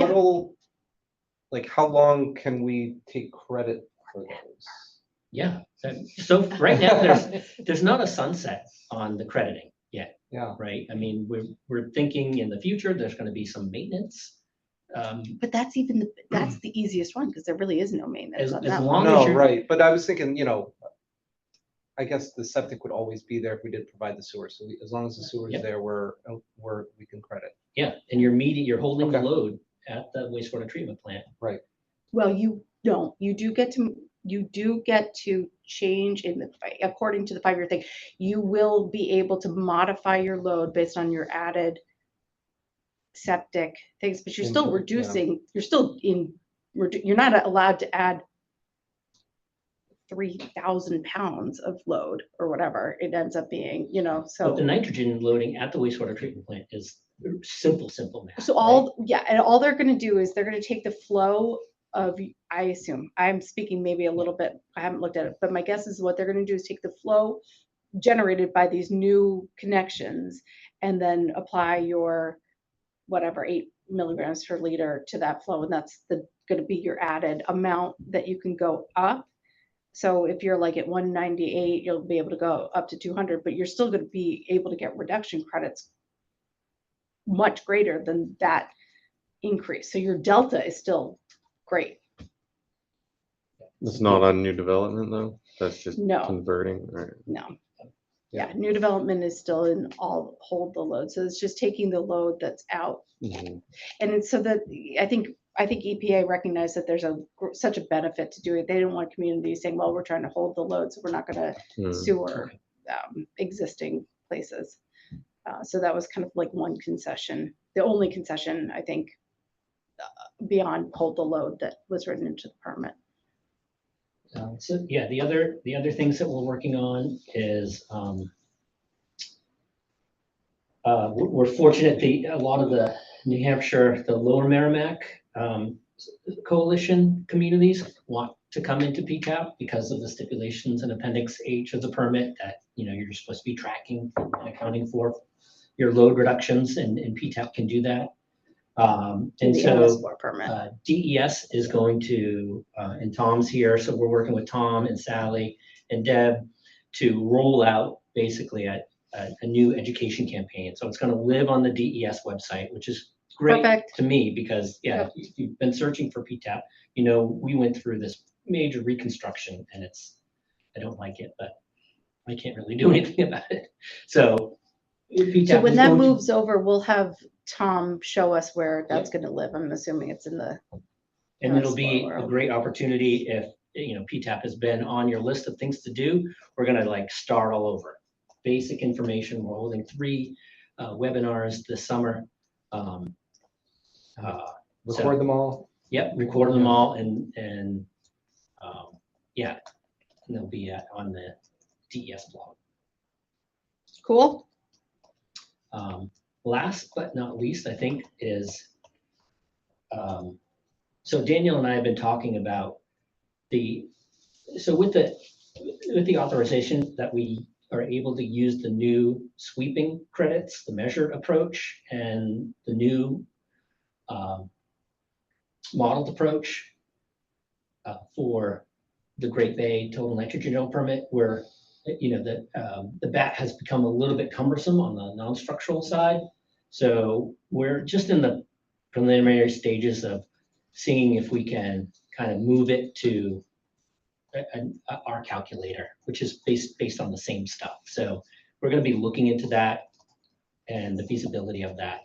like, how long can we take credit for those? Yeah, so right now, there's not a sunset on the crediting yet. Yeah. Right, I mean, we're thinking in the future, there's gonna be some maintenance. But that's the easiest one because there really is no maintenance on As that long one. as No, you're right, but I was thinking, I guess the septic would always be there if we did provide the sewer. So as long as the sewer is Yep. there, we can credit. Yeah, and you're holding the Okay. load at the wastewater treatment plant. Right. Well, you don't. You do get to change according to the 5-year thing. You will be able to modify your load based on your added septic things, but you're still Input, yeah. reducing. You're not allowed to add 3,000 pounds of load or whatever it ends up being. So But the nitrogen loading at the wastewater treatment plant is simple math. So and all they're going to do is they're going to take the flow of, I assume, I'm speaking maybe a little bit, I haven't looked at it, but my guess is what they're going to do is take the flow generated by these new connections and then apply your whatever 8 milligrams per liter to that flow. And that's going to be your added amount that you can go up. So if you're like at 198, you'll be able to go up to 200, but you're still going to be able to get reduction credits much greater than that increase. So your delta is still great. It's not on new development though? That's just No. converting, right? No. Yeah, new development is still in hold the load. So it's just taking the load that's out. Mhm. And it's so that I think EPA recognized that there's such a benefit to doing it. They didn't want communities saying, well, we're trying to hold the load, so we're not going to sewer existing places. So that was kind of like one concession, the only concession, I think, beyond hold the load that was written into the permit. So yeah, the other things that we're working on is we're fortunate a lot of the New Hampshire, the Lower Merrimack coalition communities want to come into PTAP because of the stipulations in Appendix H of the permit that you're supposed to be tracking and accounting for your load reductions, and PTAP can do that. And The so MS4 permit. DES is going to, and Tom's here, so we're working with Tom and Sally and Deb to roll out basically a new education campaign. So it's going to live on the DES website, which is great Perfect. to me because, if you've been searching for PTAP, we went through this major reconstruction and I don't like it, but I can't really do anything about it. So PTAP So when is that going to- moves over, we'll have Tom show us where that's going to live. I'm assuming it's in the. And it'll be world. a great opportunity if, PTAP has been on your list of things to do. We're going to start all over. Basic information. We're holding 3 webinars this summer. Record them all. Yep, record them all and they'll be on the DES blog. Cool. Last but not least, I think is, so Daniel and I have been talking about with the authorization that we are able to use the new sweeping credits, the measured approach, and the new modeled approach for the Great Bay total nitrogen dome permit, where the BAT has become a little bit cumbersome on the non-structural side. So we're just in the preliminary stages of seeing if we can kind of move it to our calculator, which is based on the same stuff. So we're going to be looking into that and the feasibility of that.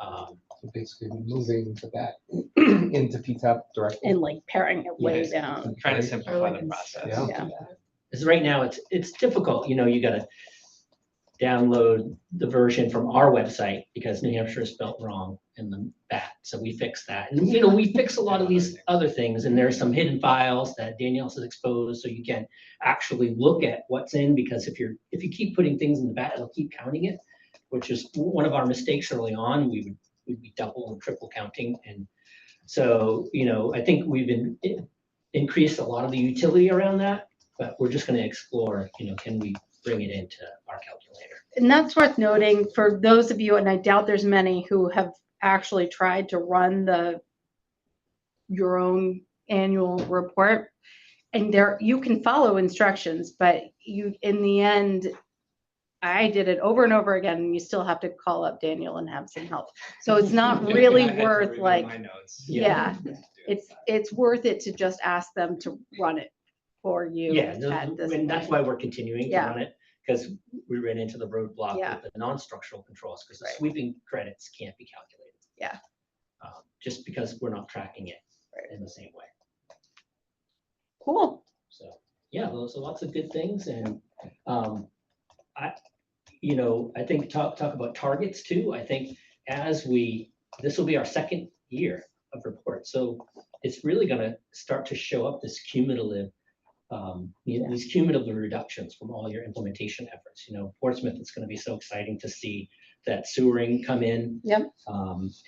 So basically moving the BAT into PTAP directly. And like paring it way Yes. down. Trying to simplify the process. Yeah. Because right now it's difficult, you got to download the version from our website because New Hampshire is spelled wrong in the BAT. So we fix that. And we fix a lot of these other things, and there's some hidden files that Danielle has exposed so you can actually look at what's in, because if you keep putting things in the BAT, it'll keep counting it, which is one of our mistakes early on. We'd be double and triple counting. And so, I think we've increased a lot of the utility around that, but we're just going to explore, can we bring it into our calculator? And that's worth noting for those of you, and I doubt there's many who have actually tried to run your own annual report. And you can follow instructions, but in the end, I did it over and over again, and you still have to call up Daniel and have some help. So it's not really worth it's worth it to just ask them to run it for you. Yeah, at this and that's point. why we're continuing to run it, because we ran into the roadblock with the non-structural controls, because the sweeping credits can't be calculated. Yeah. Just because we're not tracking it in the same way. Cool. So yeah, those are lots of good things. And I think talk about targets too. I think this will be our second year of report. So it's really going to start to show up this cumulative, these cumulative reductions from all your implementation efforts. Portsmouth, it's going to be so exciting to see that sewering come in. Yep.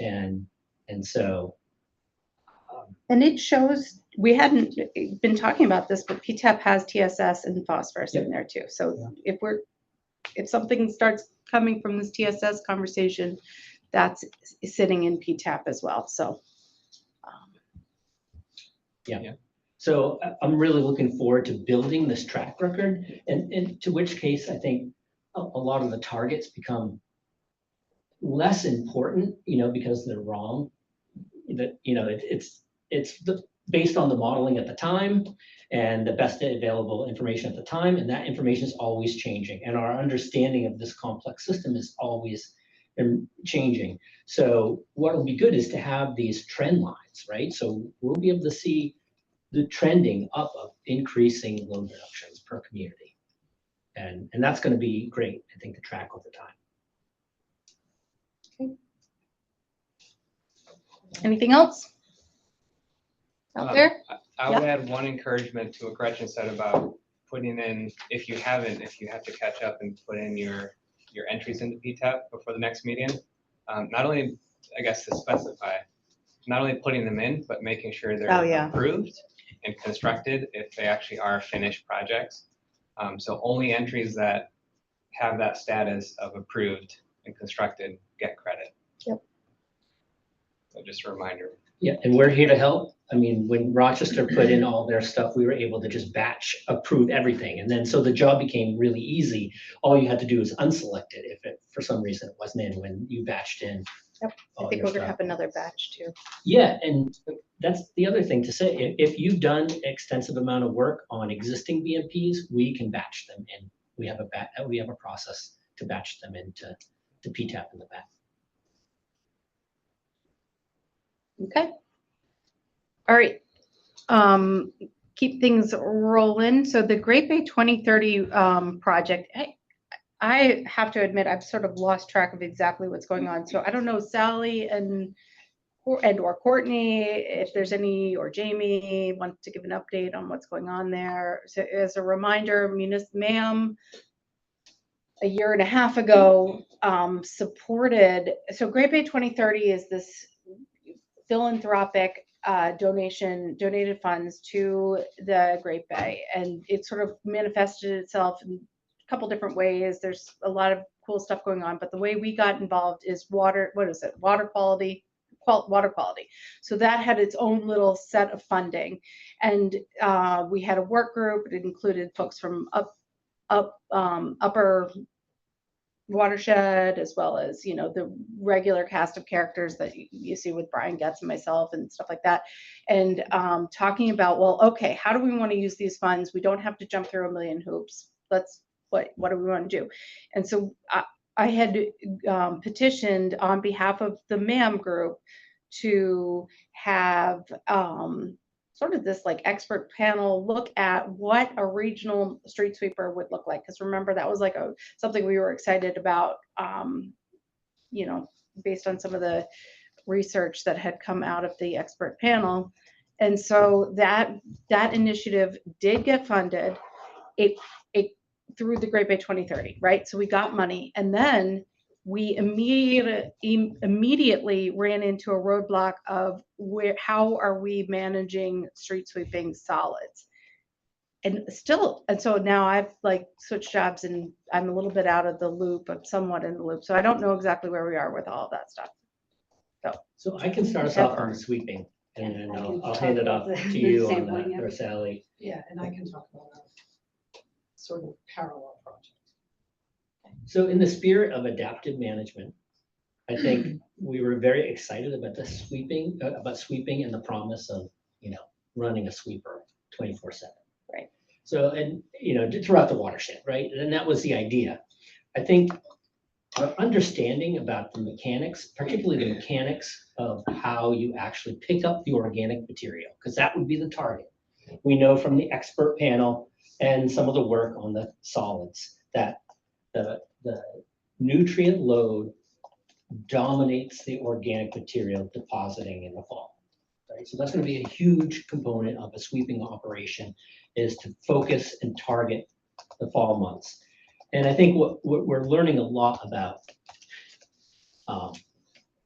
And so. And it shows, we hadn't been talking about this, but PTAP has TSS and phosphorus in there too. So if something starts coming from this TSS conversation, that's sitting in PTAP as well. So. So I'm really looking forward to building this track record, and to which case I think a lot of the targets become less important, because they're wrong. It's based on the modeling at the time and the best available information at the time, and that information is always changing, and our understanding of this complex system is always changing. So what will be good is to have these trend lines, right? So we'll be able to see the trending up of increasing load reductions per community, and that's going to be great, I think, to track over time. Okay. Anything else out there? I would add one encouragement to what Gretchen said about putting in, if you have to catch up and put in your entries into PTAP before the next meeting. Not only, I guess, to specify, not only putting them in, but making sure they're approved and constructed if they actually are finished projects. So only entries that have that status of approved and constructed get credit. Yep. So just a reminder. Yeah, and we're here to help. I mean, when Rochester put in all their stuff, we were able to just batch approve everything. And then so the job became really easy. All you had to do is unselect it if for some reason it wasn't in when you batched in. Yep. I think we're going to have another batch too. Yeah, and that's the other thing to say. If you've done extensive amount of work on existing BMPs, we can batch them in. We have a process to batch them into PTAP in the back. Okay. All right. Keep things rolling. So the Great Bay 2030 project, I have to admit, I've sort of lost track of exactly what's going on. So I don't know, Sally and or Courtney, if there's any, or Jamie wants to give an update on what's going on there. So as a reminder, MAM a year and a half ago supported, so Great Bay 2030 is this philanthropic donated funds to the Great Bay, and it sort of manifested itself in a couple different ways. There's a lot of cool stuff going on, but the way we got involved is water quality. So that had its own little set of funding, and we had a work group. It included folks from upper watershed, as well as, you know, the regular cast of characters that you see with Brian Getz and myself and stuff like that. And talking about, well, okay, how do we want to use these funds? We don't have to jump through a million hoops. What do we want to do? And so I had petitioned on behalf of the MAM group to have sort of this like expert panel look at what a regional street sweeper would look like. Because remember, that was like something we were excited about, you know, based on some of the research that had come out of the expert panel. And so that initiative did get funded. It through the Great Bay 2030, right? So we got money, and then we immediately ran into a roadblock of how are we managing street sweeping solids? And so now I've like switched jobs, and I'm a little bit out of the loop. I'm somewhat in the loop. So I don't know exactly where we are with all of that stuff. So I can start us off on sweeping, and then I'll hand it off to you on that, or Sally. Yeah, and I can talk about a sort of parallel project. So in the spirit of adaptive management, I think we were very excited about sweeping and the promise of, you know, running a sweeper 24/7. Right. So, and, you know, throughout the watershed, right? And that was the idea. I think our understanding about the mechanics, particularly the mechanics of how you actually pick up the organic material, because that would be the target. We know from the expert panel and some of the work on the solids that the nutrient load dominates the organic material depositing in the fall. Right? So that's going to be a huge component of a sweeping operation, is to focus and target the fall months. And I think what we're learning a lot about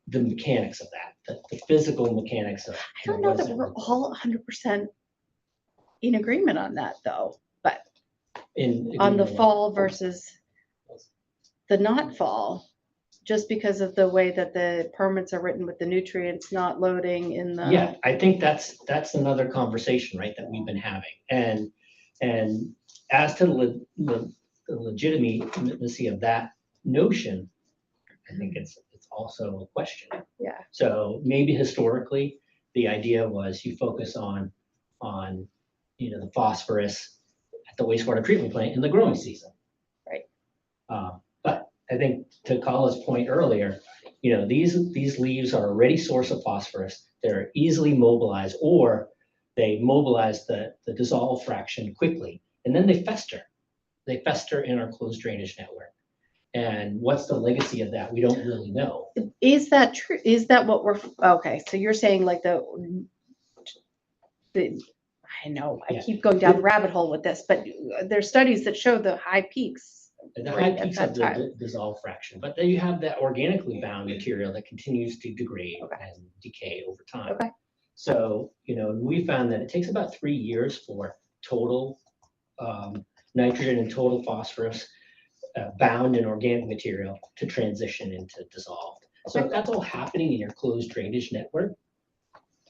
the mechanics of that, the physical mechanics of. I don't know that we're all 100% in agreement on that, though. But on the fall versus the not fall, just because of the way that the permits are written with the nutrients not loading in the. Yeah, I think that's another conversation, right, that we've been having. And as to the legitimacy of that notion, I think it's also a question. Yeah. So maybe historically, the idea was you focus on you know, the phosphorus at the wastewater treatment plant in the growing season. Right. But I think to Kala's point earlier, you know, these leaves are a ready source of phosphorus. They're easily mobilized, or they mobilize the dissolved fraction quickly, and then they fester. They fester in our closed drainage network. And what's the legacy of that? We don't really know. Is that true? Is that what we're, okay, so you're saying like the I know, I keep going down the rabbit hole with this, but there's studies that show the high peaks. The high peaks of the dissolved fraction, but then you have that organically bound material that continues to degrade and decay over time. Okay. So, you know, we found that it takes about 3 years for total nitrogen and total phosphorus bound in organic material to transition into dissolved. So if that's all happening in your closed drainage network,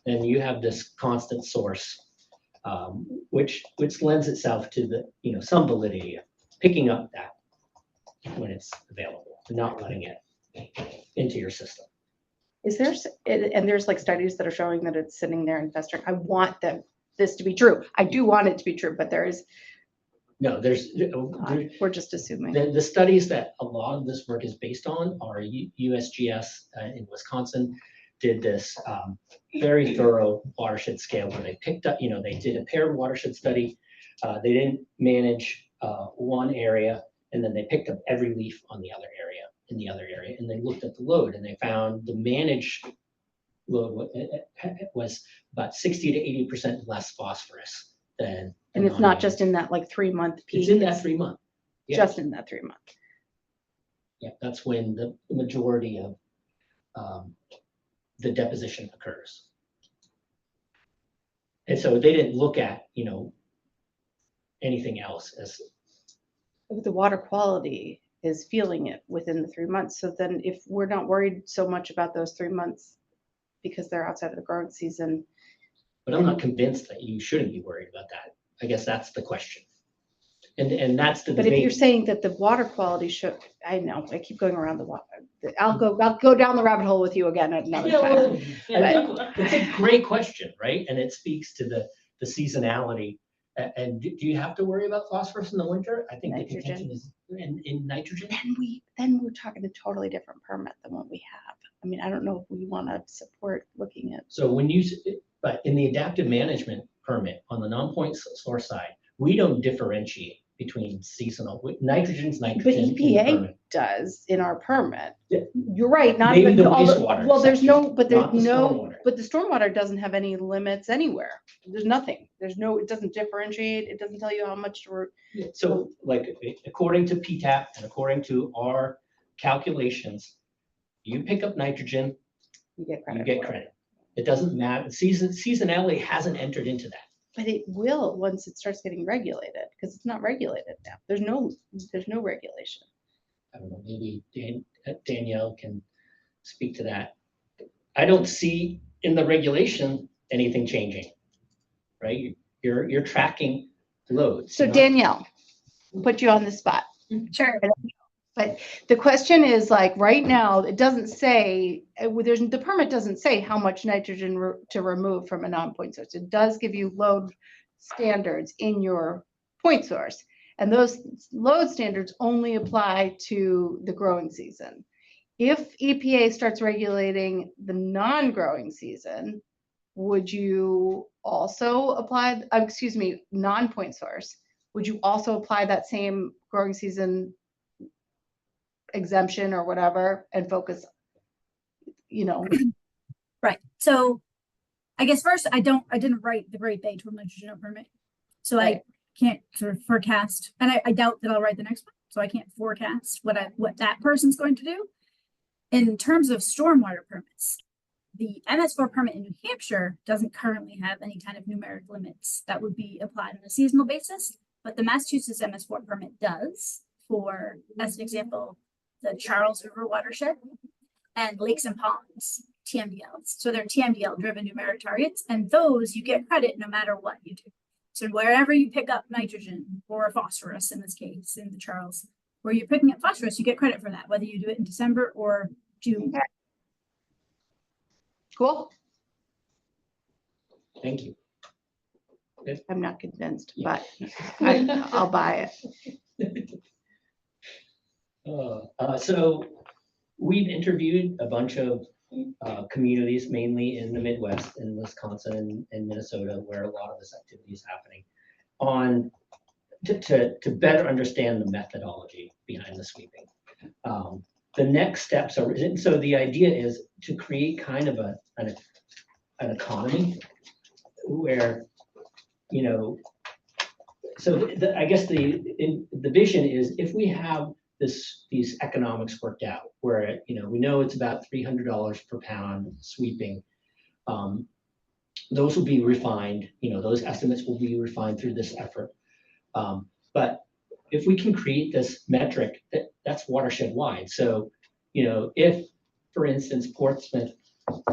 then you have this constant source, which lends itself to the, you know, some validity of picking up that when it's available, not letting it into your system. Is there, and there's like studies that are showing that it's sitting there and festering. I want this to be true. I do want it to be true, but there is. No, we're just assuming. The studies that a lot of this work is based on are USGS in Wisconsin did this very thorough watershed scale where they picked up, you know, they did a paired watershed study. They didn't manage one area, and then they picked up every leaf on the other area, in the other area, and they looked at the load, and they found the managed load was about 60 to 80% less phosphorus than. the And it's not non-native. just in that like 3-month peak. It's in that 3 month. Yeah. Just in that 3 month. Yeah, that's when the majority of the deposition occurs. And so they didn't look at, anything else as. The water quality is feeling it within the 3 months. So then if we're not worried so much about those 3 months because they're outside of the growing season. But I'm not convinced that you shouldn't be worried about that. I guess that's the question. And that's the But debate. if you're saying that the water quality should, I know, I keep going around the water. I'll go down the rabbit hole with you again at another Yeah, well, time. I think it's a great question, right? And it speaks to the seasonality. And do you have to worry about phosphorus in the winter? I think the contention is in nitrogen. Then we're talking a totally different permit than what we have. I mean, I don't know if we want to support looking at. So but in the adaptive management permit on the non-point source side, we don't differentiate between seasonal. Nitrogen's But nitrogen. in the EPA permit. does in our permit. Yeah. You're right, not Maybe the all wastewater well, there's no, but there's not the no, stormwater. but the stormwater doesn't have any limits anywhere. There's nothing. There's no, it doesn't differentiate. It doesn't tell you how much to. So like according to PTAP and according to our calculations, you pick up nitrogen, You get credit. you get for it. credit. It doesn't matter. Seasonality hasn't entered into that. But it will once it starts getting regulated, because it's not regulated now. There's no regulation. I don't know, maybe Danielle can speak to that. I don't see in the regulation anything changing, right? You're tracking loads. So Danielle, we'll put you on the spot. Sure. But the question is like, right now, it doesn't say, the permit doesn't say how much nitrogen to remove from a non-point source. It does give you load standards in your point source. And those load standards only apply to the growing season. If EPA starts regulating the non-growing season, would you also apply, non-point source, would you also apply that same growing season exemption or whatever and focus, Right. So I guess first, I didn't write the Great Bay total nitrogen permit. So I can't sort of forecast, and I doubt that I'll write the next one. So I can't forecast what that person's going to do. In terms of stormwater permits, the MS4 permit in New Hampshire doesn't currently have any kind of numeric limits that would be applied on a seasonal basis, but the Massachusetts MS4 permit does for, as an example, the Charles River watershed and lakes and ponds, TMDLs. So they're TMDL driven numeric targets, and those you get credit no matter what you do. So wherever you pick up nitrogen or phosphorus in this case, in the Charles, where you're picking up phosphorus, you get credit for that, whether you do it in December or June. Cool. Thank you. I'm not convinced, but I'll buy it. So we've interviewed a bunch of communities, mainly in the Midwest, in Wisconsin and Minnesota, where a lot of this activity is happening, to better understand the methodology behind the sweeping. The next steps are, so the idea is to create kind of an economy where, so I guess the vision is if we have these economics worked out where, we know it's about $300 per pound sweeping. Those will be refined, those estimates will be refined through this effort. But if we can create this metric that's watershed wide. So, if, for instance, Portsmouth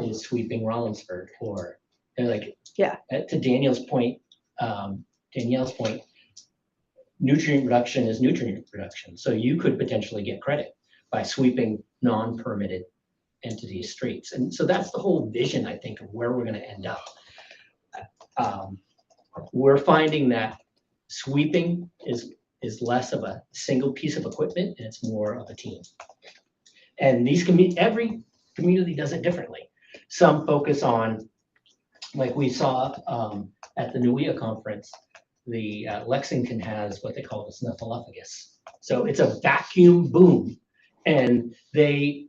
is sweeping Rollinsford, or to Danielle's point, nutrient reduction is nutrient reduction. So you could potentially get credit by sweeping non-permitted entity streets. And so that's the whole vision, I think, of where we're going to end up. We're finding that sweeping is less of a single piece of equipment and it's more of a team. And every community does it differently. Some focus on, like we saw at the NUIA conference, the Lexington has what they call the snuffleupagus. So it's a vacuum boom, and they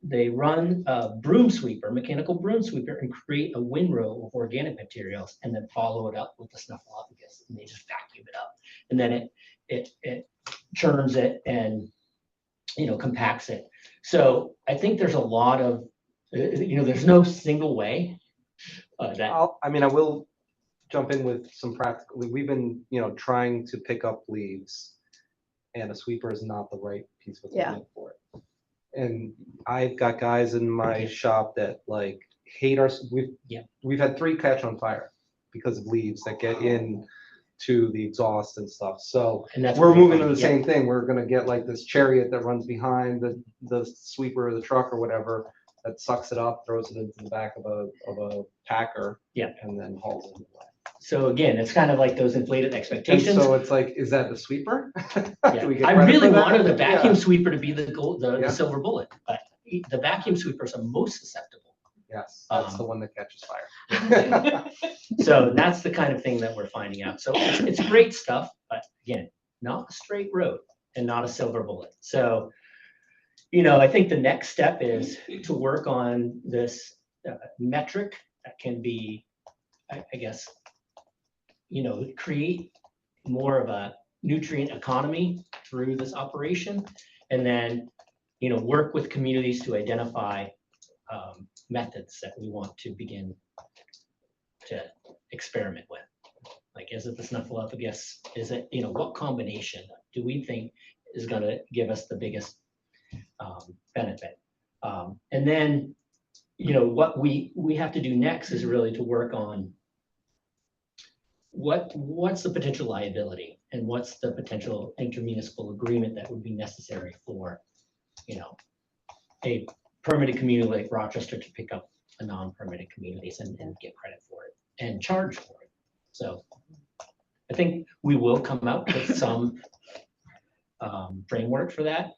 they run a broom sweeper, mechanical broom sweeper, and create a windrow of organic materials, and then follow it up with the snuffleupagus, and they just vacuum it up, and then it churns it and compacts it. So I think there's a lot of there's no single way that. I will jump in with some practical. We've been trying to pick up leaves, and a sweeper is not the right piece of equipment for it. And I've got guys in my shop that like hate our. We've had 3 catch on fire because of leaves that get in to the exhaust and stuff. So And that's we're what moving to finding. the same thing. We're gonna get like this chariot that runs behind the sweeper or the truck or whatever that sucks it up, throws it into the back of a packer. Yeah. And then hauls it away. So again, it's kind of like those inflated And expectations. so it's like, is that the sweeper? Yeah. Do we get I credit really for that? wanted the vacuum Yeah. sweeper to be the Yeah. silver bullet, but the vacuum sweepers are most susceptible. Yes, that's the one that catches fire. So that's the kind of thing that we're finding out. So it's great stuff, but again, not a straight road and not a silver bullet. So, I think the next step is to work on this metric that can be, I guess, create more of a nutrient economy through this operation, and then, work with communities to identify methods that we want to begin to experiment with. Like, is it the snuffleupagus? Is it, what combination do we think is going to give us the biggest benefit? And then, what we have to do next is really to work on what's the potential liability and what's the potential intermunicipal agreement that would be necessary for, a permitted community like Rochester to pick up a non-permitted communities and get credit for it and charge for it. So I think we will come out with some framework for that.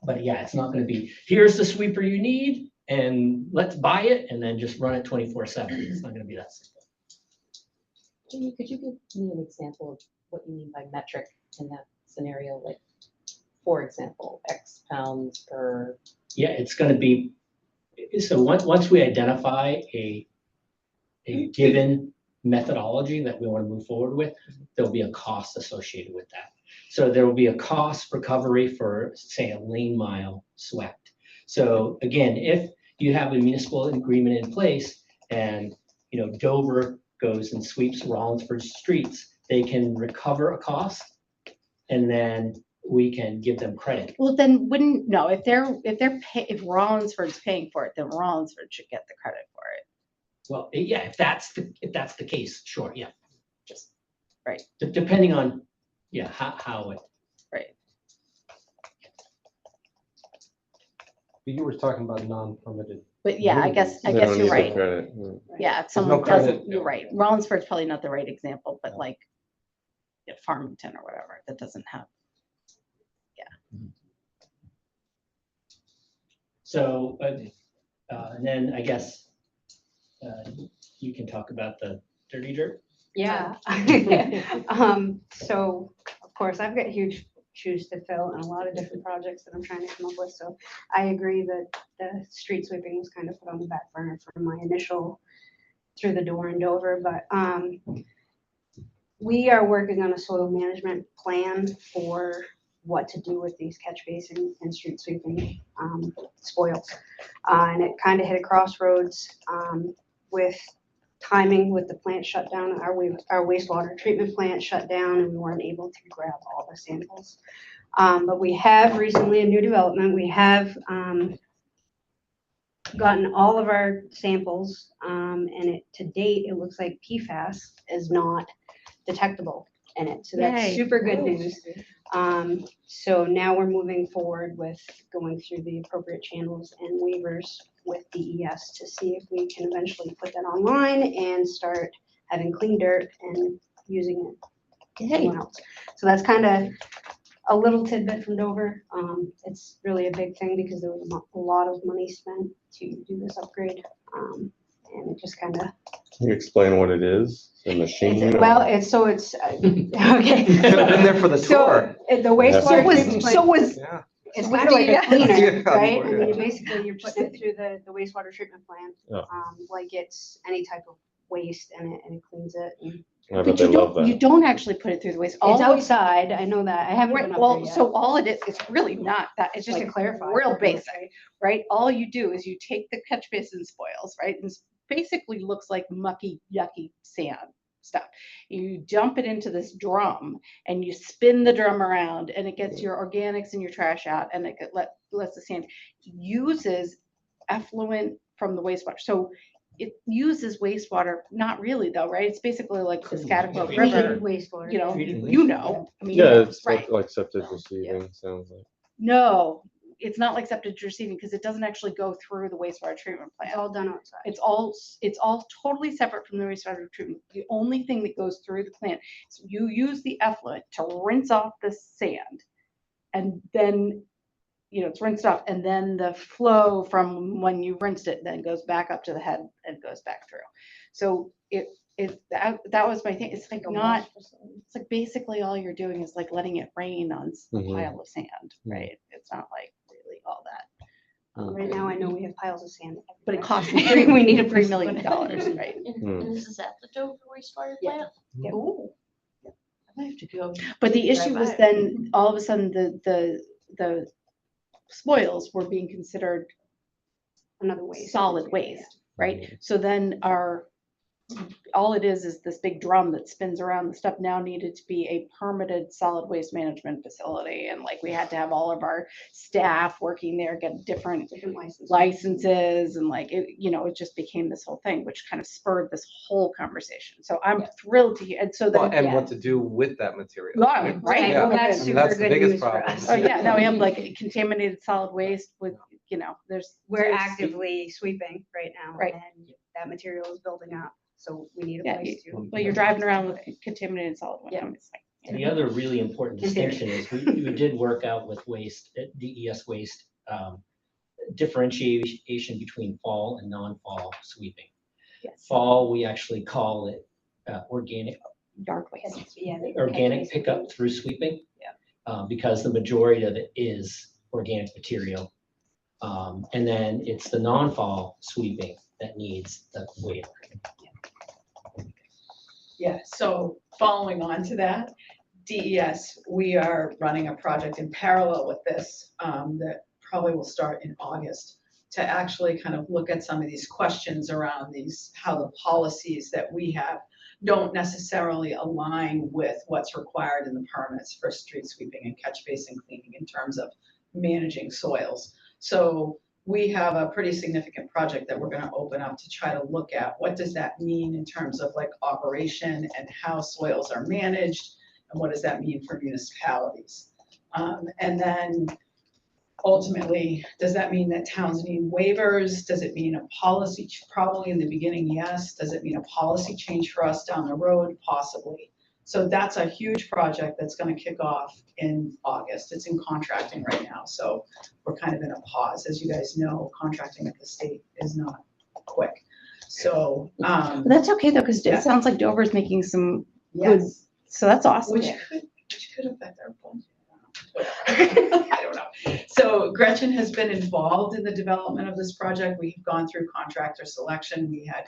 But yeah, it's not going to be, here's the sweeper you need and let's buy it and then just run it 24/7. It's not going to be that simple. Jamie, could you give me an example of what you mean by metric in that scenario? Like, for example, X pounds per. Yeah, it's going to be, so once we identify a given methodology that we want to move forward with, there'll be a cost associated with that. So there will be a cost recovery for, say, a lane mile swept. So again, if you have a municipal agreement in place and, Dover goes and sweeps Rollinsford streets, they can recover a cost and then we can give them credit. Well, then if Rollinsford's paying for it, then Rollinsford should get the credit for it. Well, yeah, if that's the case, sure, yeah. Just right. Depending on, yeah, how it. Right. But you were talking about non-permitted. But yeah, I guess They don't you're need the right. credit. Yeah, if no someone credit. doesn't, you're right. Rollinsford's probably not the right example, but like Farmington or whatever, that doesn't have. So, and then I guess you can talk about the dirty dirt. Yeah. So of course, I've got huge shoes to fill and a lot of different projects that I'm trying to come up with. So I agree that the street sweeping was kind of put on the back burner for my initial through the door in Dover. But we are working on a soil management plan for what to do with these catch basin and street sweeping spoils. And it kind of hit a crossroads with timing with the plant shut down. Our wastewater treatment plant shut down and we weren't able to grab all the samples. But we have recently a new development. We have gotten all of our samples and to date, it looks like PFAS is not detectable in it. So that's Yay. super good news. So now we're moving forward with going through the appropriate channels and waivers with DES to see if we can eventually put that online and start having clean dirt and using it somewhere else. So that's kind of a little tidbit from Dover. It's really a big thing because there was a lot of money spent to do this upgrade. And it just kind of. Can you explain what it is? The machine? Well, so it's okay. You could have been there for the tour. So the wastewater It's What kind of do like you a guys- cleaner, Yeah, right? I yeah. mean, basically, you're putting it through the wastewater treatment plant, Yeah. like it's any type of waste and it cleans it. And I bet But they you love don't, you that. don't actually put it through the waste. It's All of- outside, I know that. I haven't Right, been up well, there yet. so all it is, it's really not that, it's just Like a clarify, real pretty much, basic, right? All you do is you take the catch basin spoils, right? And this basically looks like mucky, yucky sand stuff. You dump it into this drum and you spin the drum around and it gets your organics and your trash out and lets the sand, uses effluent from the wastewater. So it uses wastewater, not really though, right? It's basically like the Scottsboro River, Treated wastewater. you know, Treated you wastewater. know. I mean, Yeah, it's right. like septic receiving, sounds like. No, it's not like septic receiving because it doesn't actually go through the wastewater treatment It's plant. all done outside. It's all totally separate from the wastewater treatment. The only thing that goes through the plant is you use the effluent to rinse off the sand. And then, you know, it's rinsed off and then the flow from when you rinsed it then goes back up to the head and goes back through. So that was my thing. It's like not, it's like basically all you're doing is like letting it rain on a Mhm. pile of sand, right? It's not like really all that. Right now, I know we have piles of sand. But it everywhere. costs We need a $3 place to million, put it. right? And this is at the Dover wastewater Yeah. plant? Yeah. Ooh. I might have to go. But the issue drive was by. then all of a sudden the spoils were being considered Another waste. solid waste, right? So then all it is this big drum that spins around. The stuff now needed to be a permitted solid waste management facility. And like we had to have all of our staff working there, get different licenses and like, it, you know, it just became this whole thing, which kind of spurred this whole conversation. So I'm thrilled to hear. And so then, Well, and what to do with that material. Right, right. Yeah. Well, that's I mean, that's the super good biggest news for problem. us. oh yeah, now we have like contaminated solid waste with, you know, We're actively sweeping right now. Right. And that material is building up, so we need a Yeah, place to. well, you're driving around with contaminated solid waste. Yeah. It's like, And the other really important distinction is we did work out with waste, DES waste, differentiation between fall and non-fall sweeping. Yes. Fall, we actually call it organic Yard waste. Yeah. organic pickup through sweeping. Because the majority of it is organic material. And then it's the non-fall sweeping that needs the waiver. Yeah, so following on to that, DES, we are running a project in parallel with this that probably will start in August to actually kind of look at some of these questions around how the policies that we have don't necessarily align with what's required in the permits for street sweeping and catch basin cleaning in terms of managing soils. So we have a pretty significant project that we're gonna open up to try to look at what does that mean in terms of like operation and how soils are managed, and what does that mean for municipalities? And then ultimately, does that mean that towns need waivers? Does it mean a policy, probably in the beginning, yes. Does it mean a policy change for us down the road? Possibly. So that's a huge project that's gonna kick off in August. It's in contracting right now, so we're kind of in a pause. As you guys know, contracting at the state is not quick. So, But that's okay though, because Yeah. it sounds like Dover's making some good, yes, so that's awesome. which could affect our budget. Whatever. I don't know. So Gretchen has been involved in the development of this project. We've gone through contractor selection. We had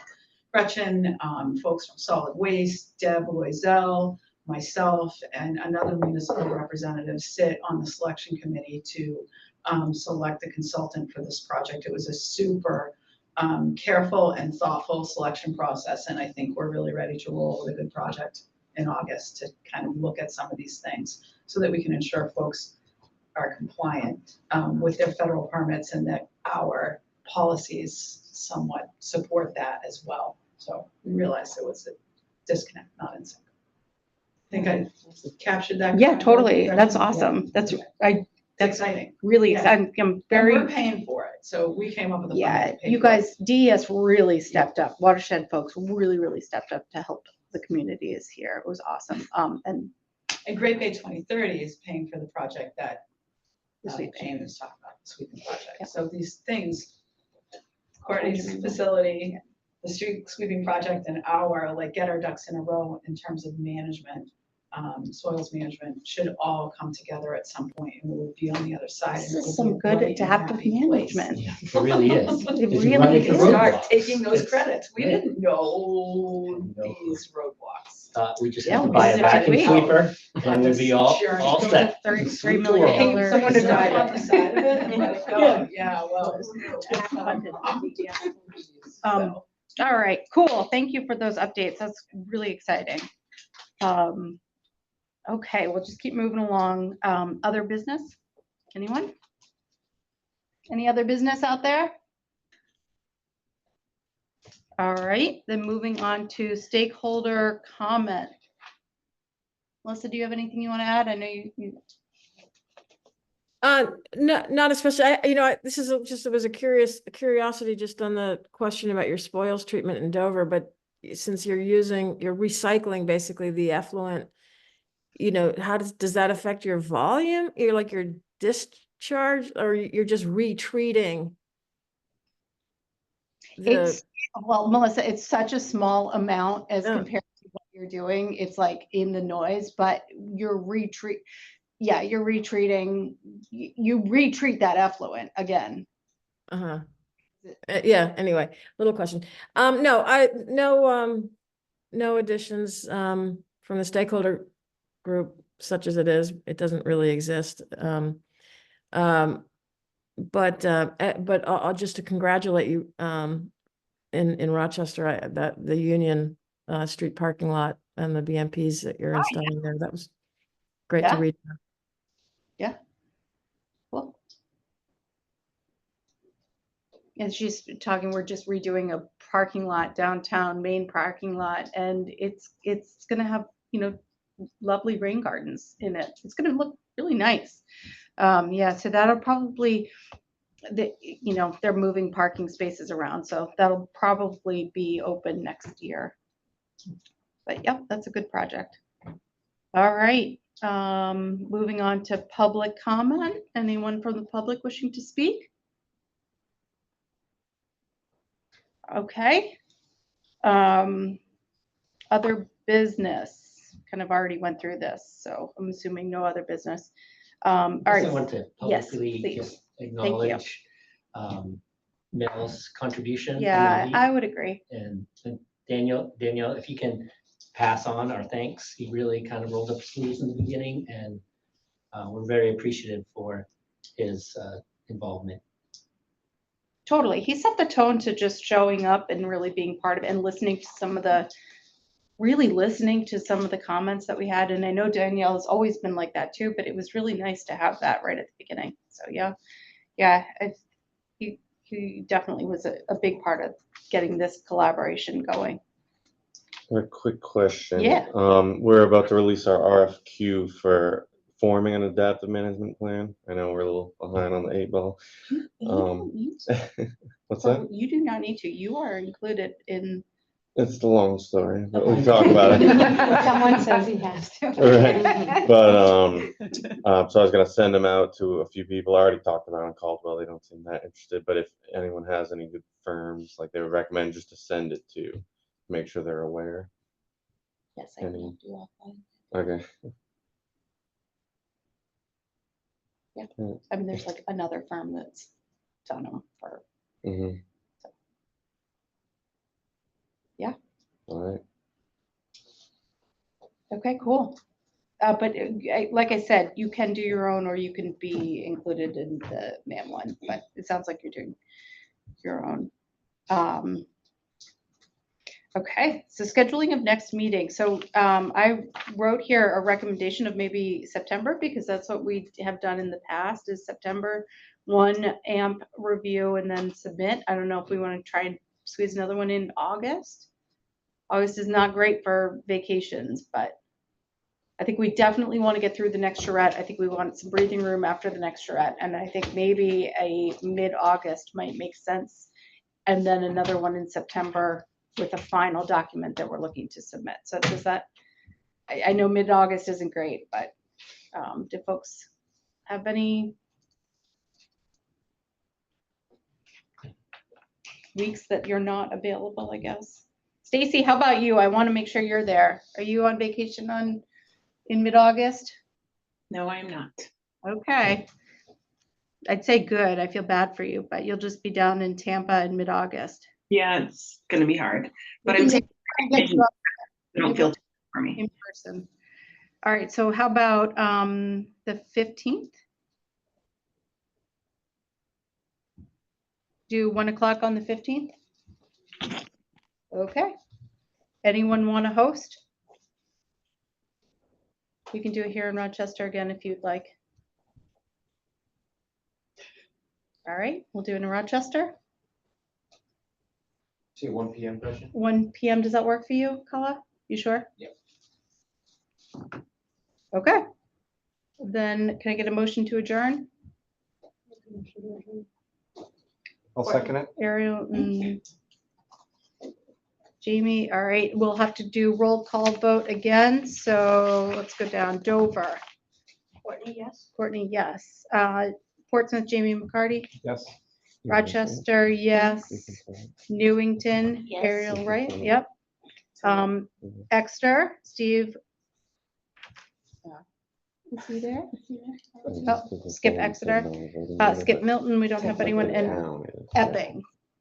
Gretchen, folks from Solid Waste, Deb Loisel, myself, and another municipal representative sit on the selection committee to select the consultant for this project. It was a super careful and thoughtful selection process, and I think we're really ready to roll with a good project in August to kind of look at some of these things so that we can ensure folks are compliant with their federal permits and that our policies somewhat support that as well. So we realized there was a disconnect, not in sync. I think I captured that. Yeah, correctly. totally. That's Yeah. awesome. That's It's exciting. really Yeah. exciting. I'm And very, we're paying for it, so we came up with a. plan yeah, to pay you for it. guys, DES really stepped up. Watershed folks really stepped up to help the communities here. It was awesome. And And Great Bay 2030 is paying for the project that The sweeping. Jane was talking about, the sweeping project. So these things, Courtney's facility, the street sweeping project, and our, like, get our ducks in a row in terms of management soils management should all come together at some point, and we'll be on the other side. This and it is will some be a good bright and adaptive happy place. management. It really is. It If you really run into is. Start roadblocks, taking those it's- credits. We didn't know these roadblocks. We just Yeah, have to we buy a did it vacuum today. sweeper and we'll be all set. $3 million. Someone to startup. drive on the side of it and let it go. Yeah, well. All right, cool. Thank you for those updates. That's really exciting. Okay, we'll just keep moving along. Other business? Anyone? Any other business out there? All right, then moving on to stakeholder comment. Melissa, do you have anything you want to add? I know you. Not especially, this is it was a curiosity just on the question about your spoils treatment in Dover, but since you're recycling basically the effluent, how does that affect your volume? Your discharge, or you're just retreating? Well, Melissa, it's such a small amount as compared to what you're doing. It's like in the noise, but you're retreating, you retreat that effluent again. Yeah, anyway, little question. No additions from the stakeholder group, such as it is. It doesn't really exist. But I'll just to congratulate you in Rochester, that the Union Street parking lot and the BMPs that you're installing there. That was great to read. Yeah. Cool. And she's talking, we're just redoing a parking lot downtown, main parking lot, and it's gonna have, lovely rain gardens in it. It's gonna look really nice. So that'll probably, they're moving parking spaces around, so that'll probably be open next year. But yep, that's a good project. All right, moving on to public comment. Anyone from the public wishing to speak? Okay. Other business, kind of already went through this, so I'm assuming no other business. All right. I want to Yes, publicly please. just acknowledge Mel's contribution. in the Yeah, lead. I would agree. And Daniel, if you can pass on our thanks, he really kind of rolled up his sleeves in the beginning, and we're very appreciative for his involvement. Totally. He set the tone to just showing up and really being part of it and listening to some of the comments that we had. And I know Danielle has always been like that too, but it was really nice to have that right at the beginning. So he definitely was a big part of getting this collaboration going. A quick question. Yeah. We're about to release our RFQ for forming an adaptive management plan. I know we're a little behind on the 8 ball. What's that? You do not need to. You are included in. It's the long story, but we talk about it. Someone says he has to. Right. But so I was gonna send them out to a few people. I already talked about it on Caldwell. They don't seem that interested, but if anyone has any good firms, like they would recommend just to send it to, make sure they're aware. Yes, I can do all that. Okay. Yeah. I mean, there's like another firm that's done them for. Mm-hmm. Yeah. All right. Okay, cool. But like I said, you can do your own, or you can be included in the MAM one, but it sounds like you're doing your own. Okay, so scheduling of next meeting. So I wrote here a recommendation of maybe September, because that's what we have done in the past, is September 1 AMP review and then submit. I don't know if we want to try and squeeze another one in August. August is not great for vacations, but I think we definitely want to get through the next charrette. I think we want some breathing room after the next charrette, and I think maybe a mid-August might make sense, and then another one in September with a final document that we're looking to submit. So does that, I know mid-August isn't great, but do folks have any weeks that you're not available, I guess? Stacy, how about you? I want to make sure you're there. Are you on vacation in mid-August? No, I am not. Okay. I'd say good. I feel bad for you, but you'll just be down in Tampa in mid-August. Yeah, it's gonna be hard, but We I'm can taking get vacation. you up I don't feel too bad for me. in person. All right, so how about the 15th? Do 1 o'clock on the 15th? Okay. Anyone want to host? We can do it here in Rochester again if you'd like. All right, we'll do it in Rochester. See, 1 PM question? 1 PM, does that work for you, Kala? You sure? Yep. Okay. Then can I get a motion to adjourn? I'll second it. Ariel and Jamie, all right, we'll have to do roll call vote again, so let's go down. Dover. Courtney, yes? Courtney, yes. Portsmouth, Jamie McCarty. Yes. Rochester, yes. Newington, Yes. Ariel, right? Yep. Exeter, Steve. Is he there? Oh, skip Exeter. Skip Milton, we don't have anyone in Epping.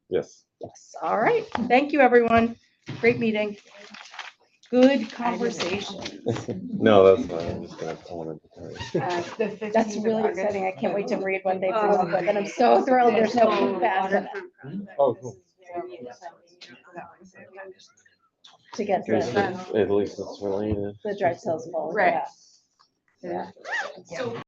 Yes. Yes, all right. Thank you, everyone. Great meeting. Good conversation. No, that's fine. I'm just gonna, I wanted to tell you. That's really exciting. I can't wait to read what they come up with, and I'm so thrilled there's no PFAS in it Oh, cool. to get At least it's related. the dry cells full. Right. Yeah. Yeah. So